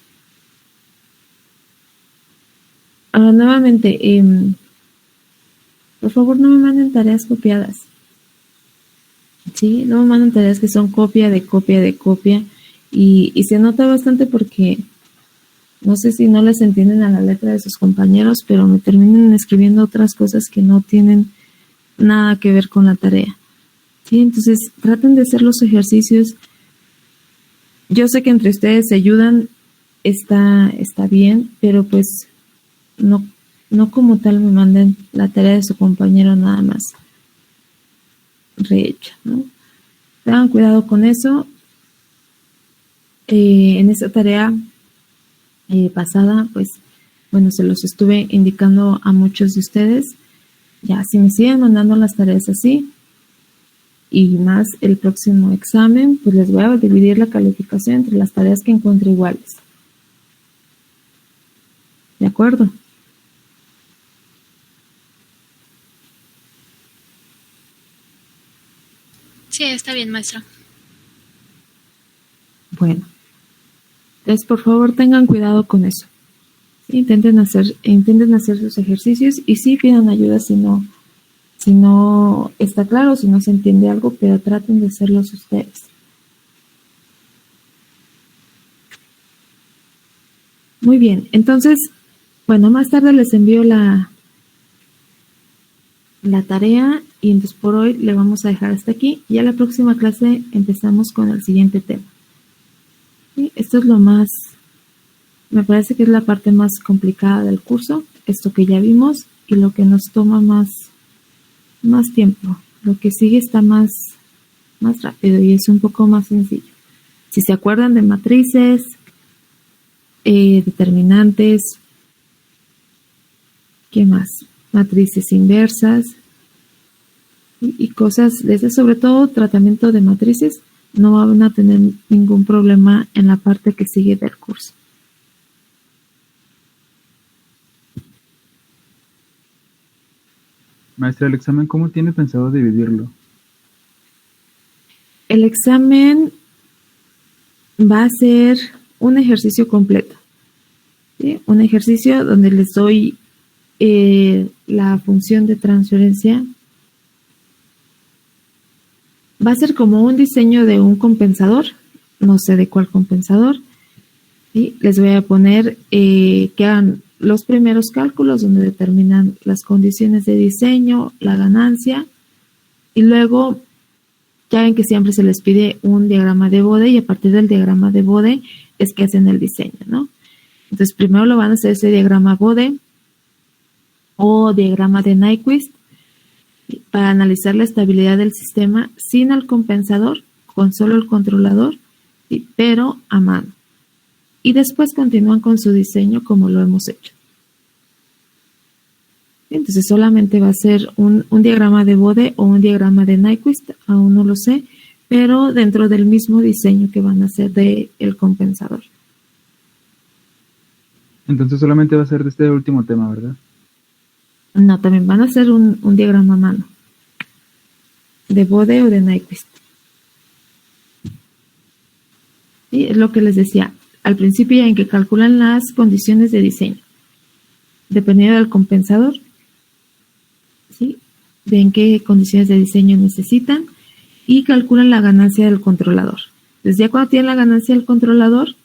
Ahora nuevamente, por favor no me manden tareas copiadas. Sí, no me manden tareas que son copia de copia de copia. Y se nota bastante porque no sé si no les entienden a la letra de sus compañeros, pero me terminan escribiendo otras cosas que no tienen nada que ver con la tarea. Sí, entonces traten de hacer los ejercicios. Yo sé que entre ustedes se ayudan, está bien, pero pues no como tal me manden la tarea de su compañero nada más rehecha, ¿no? Tengan cuidado con eso. En esa tarea pasada, pues, bueno, se los estuve indicando a muchos de ustedes. Ya, si me siguen mandando las tareas así, y más el próximo examen, pues les voy a dividir la calificación entre las tareas que encuentre iguales. ¿De acuerdo? Sí, está bien, maestra. Bueno, entonces por favor tengan cuidado con eso. ¿Sí? Intenten hacer sus ejercicios y sí pidan ayuda si no está claro, si no se entiende algo, pero traten de hacerlos ustedes. Muy bien, entonces, bueno, más tarde les envío la tarea y entonces por hoy le vamos a dejar hasta aquí. Ya la próxima clase empezamos con el siguiente tema. ¿Sí? Esto es me parece que es la parte más complicada del curso, esto que ya vimos y lo que nos toma más tiempo. Lo que sigue está más rápido y es un poco más sencillo. Si se acuerdan de matrices, determinantes, ¿qué más? Matrices inversas y cosas de esas, sobre todo tratamiento de matrices, no van a tener ningún problema en la parte que sigue del curso. Maestra, el examen, ¿cómo tiene pensado dividirlo? El examen va a ser un ejercicio completo. ¿Sí? Un ejercicio donde les doy la función de transferencia. Va a ser como un diseño de un compensador, no sé de cuál compensador. ¿Sí? Les voy a poner que hagan los primeros cálculos donde determinan las condiciones de diseño, la ganancia, y luego ya ven que siempre se les pide un diagrama de Bode y a partir del diagrama de Bode es que hacen el diseño, ¿no? Entonces primero lo van a hacer ese diagrama Bode o diagrama de Nyquist para analizar la estabilidad del sistema sin el compensador, con solo el controlador, pero a mano. y después continúan con su diseño como lo hemos hecho. Entonces solamente va a ser un diagrama de Bode o un diagrama de Nyquist, aún no lo sé, pero dentro del mismo diseño que van a hacer del compensador. Entonces solamente va a ser de este último tema, ¿verdad? No, también van a hacer un diagrama a mano, de Bode o de Nyquist. Sí, es lo que les decía al principio, ya en que calculan las condiciones de diseño, dependiendo del compensador, ¿sí? Ven qué condiciones de diseño necesitan y calculan la ganancia del controlador. Entonces ya cuando tienen la ganancia del controlador,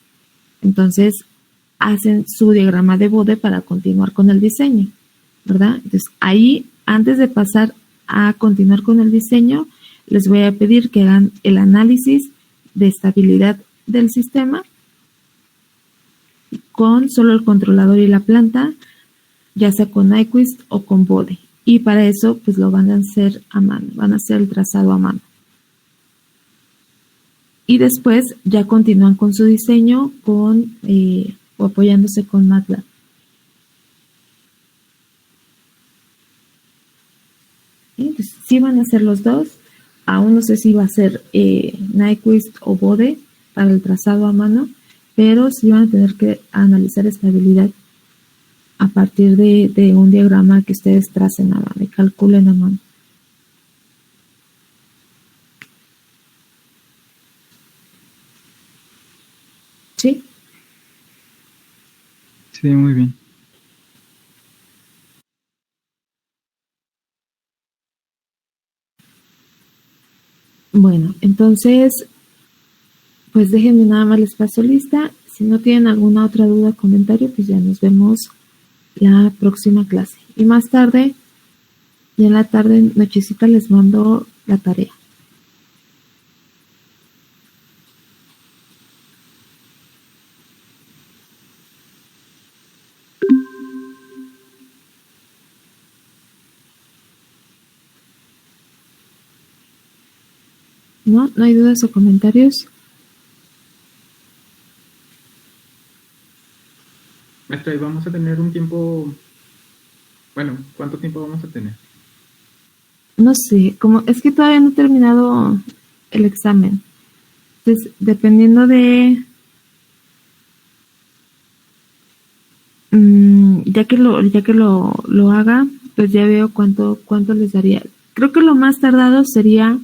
entonces hacen su diagrama de Bode para continuar con el diseño, ¿verdad? Entonces ahí, antes de pasar a continuar con el diseño, les voy a pedir que hagan el análisis de estabilidad del sistema con solo el controlador y la planta, ya sea con Nyquist o con Bode. Y para eso, pues lo van a hacer a mano, van a hacer el trazado a mano. Y después ya continúan con su diseño con o apoyándose con MATLAB. Entonces, sí van a ser los dos. Aún no sé si va a ser Nyquist o Bode para el trazado a mano, pero sí van a tener que analizar estabilidad a partir de un diagrama que ustedes tracen a mano y calculen a mano. ¿Sí? Sí, muy bien. Bueno, entonces, pues déjenme nada más les paso lista. Si no tienen alguna otra duda o comentario, pues ya nos vemos la próxima clase. Y más tarde, ya en la tarde, nochecita, les mando la tarea. ¿No? ¿No hay dudas o comentarios? Maestra, ¿y vamos a tener un tiempo? Bueno, ¿cuánto tiempo vamos a tener? No sé, como es que todavía no he terminado el examen. Entonces, dependiendo de... ya que lo haga, pues ya veo cuánto les daría. Creo que lo más tardado sería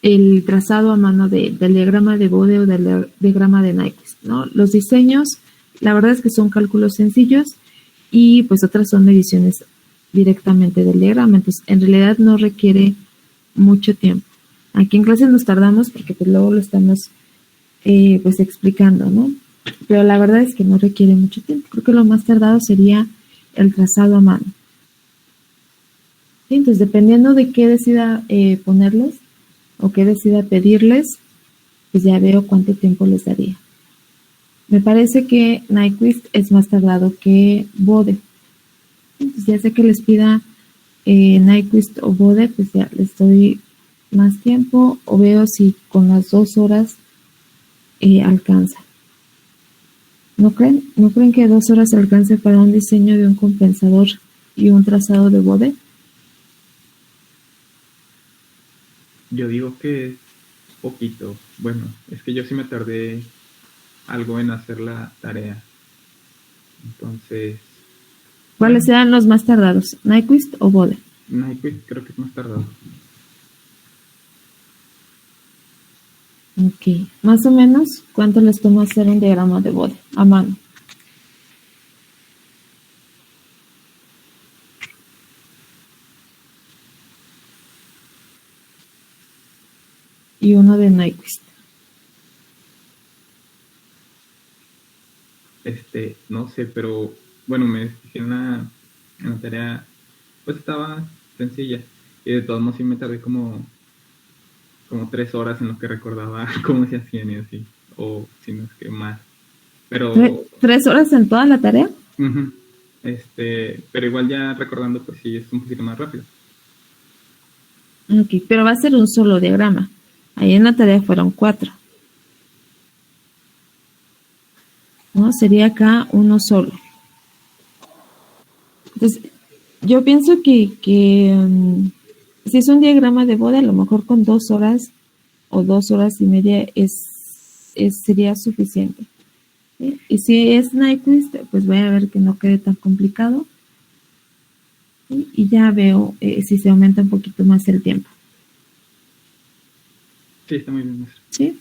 el trazado a mano del diagrama de Bode o del diagrama de Nyquist, ¿no? Los diseños, la verdad es que son cálculos sencillos y pues otras son mediciones directamente del diagrama. Entonces, en realidad no requiere mucho tiempo. Aquí en clase nos tardamos porque pues luego lo estamos pues explicando, ¿no? Pero la verdad es que no requiere mucho tiempo. Creo que lo más tardado sería el trazado a mano. ¿Sí? Entonces, dependiendo de qué decida ponerles o qué decida pedirles, pues ya veo cuánto tiempo les daría. Me parece que Nyquist es más tardado que Bode. Entonces, ya sé que les pida Nyquist o Bode, pues ya les doy más tiempo o veo si con las 2 horas alcanza. ¿No creen? ¿No creen que 2 horas alcance para un diseño de un compensador y un trazado de Bode? Yo digo que es poquito. Bueno, es que yo sí me tardé algo en hacer la tarea. Entonces... ¿Cuáles serán los más tardados? ¿Nyquist o Bode? Nyquist creo que es más tardado. Ok. Más o menos, ¿cuánto les toma hacer un diagrama de Bode a mano? Y uno de Nyquist. No sé, pero bueno, me fijé en la tarea, pues estaba sencilla. Y de todos modos sí me tardé como 3 horas en lo que recordaba cómo se hacían y así. O si no es que más. Pero... ¿3 horas en toda la tarea? Uh-huh. Pero igual ya recordando, pues sí, es un poquito más rápido. Ok, pero va a ser un solo diagrama. Ahí en la tarea fueron 4. ¿no? Sería acá uno solo. Entonces, yo pienso que si es un diagrama de boda, a lo mejor con 2 horas o 2 horas y media sería suficiente. ¿Sí? Y si es Nyquist, pues voy a ver que no quede tan complicado. ¿Sí? Y ya veo si se aumenta un poquito más el tiempo. Sí, está muy bien, maestra. ¿Sí?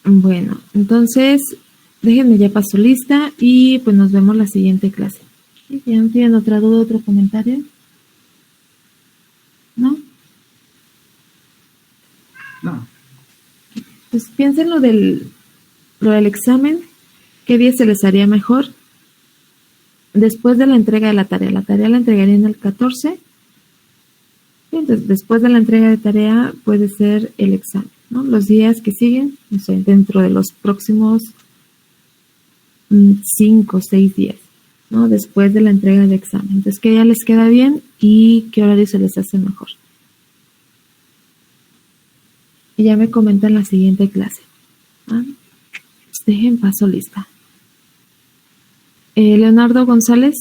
Bueno, entonces déjenme ya paso lista y pues nos vemos la siguiente clase. ¿Sí? ¿Ya no tienen otra duda, otro comentario? ¿No? No, Pues piensen lo del examen, ¿qué día se les haría mejor? Después de la entrega de la tarea. La tarea la entregarían el 14. Y entonces, después de la entrega de tarea puede ser el examen, ¿no? Los días que siguen, no sé, dentro de los próximos 5 o 6 días, ¿no? Después de la entrega del examen. Entonces, ¿qué día les queda bien y qué horario se les hace mejor? Y ya me comentan la siguiente clase. ¿Ah? Pues dejen paso lista. Leonardo González.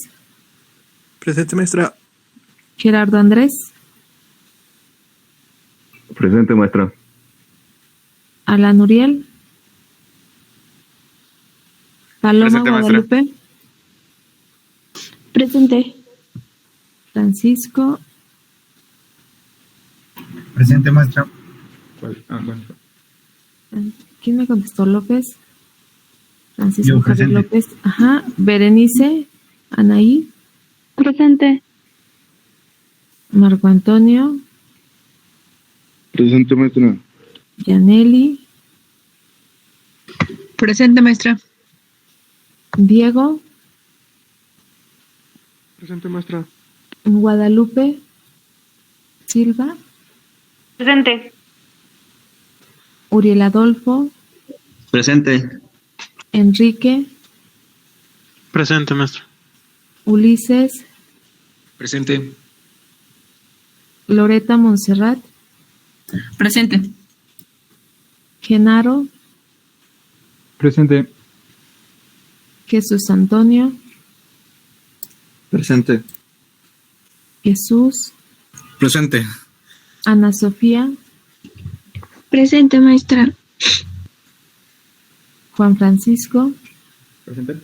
Presente, maestra. Gerardo Andrés. Presente, maestra. Alan Uriel. Paloma Presente, maestra. Guadalupe. Presente. Francisco. Presente, maestra. ¿cuál? Ah, bueno. ¿Quién me contestó? López. Francisco Yo, Javier presente. López. Ajá. Berenice. Anaí. Presente. Marco Antonio. Presente, maestra. Yaneli. Presente, maestra. Diego. Presente, maestra. Guadalupe. Silva. Presente. Uriel Adolfo. Presente. Enrique. Presente, maestra. Ulises. Presente. Loreta Montserrat. Presente. Genaro. Presente. Jesús Antonio. Presente. Jesús. Presente. Ana Sofía. Presente, maestra. Juan Francisco. ¿Presente?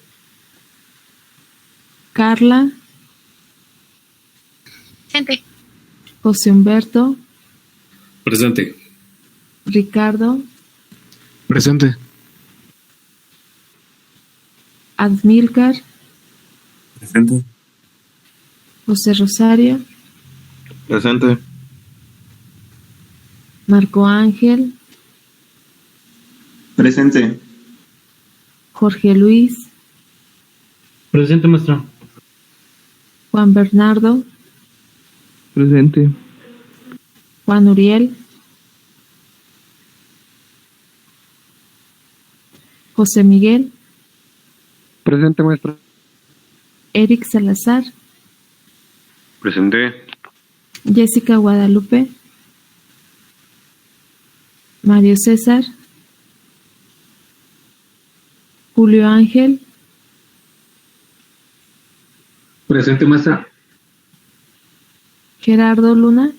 Carla. Presente. José Humberto. Presente. Ricardo. Presente. Admilcar. Presente. José Rosario. Presente. Marco Ángel. Presente. Jorge Luis. Presente, maestra. Juan Bernardo. Presente. Juan Uriel. José Miguel. Presente, maestra. Eric Salazar. Presente. Jessica Guadalupe. Mario César. Julio Ángel. Presente, maestra. Gerardo Luna.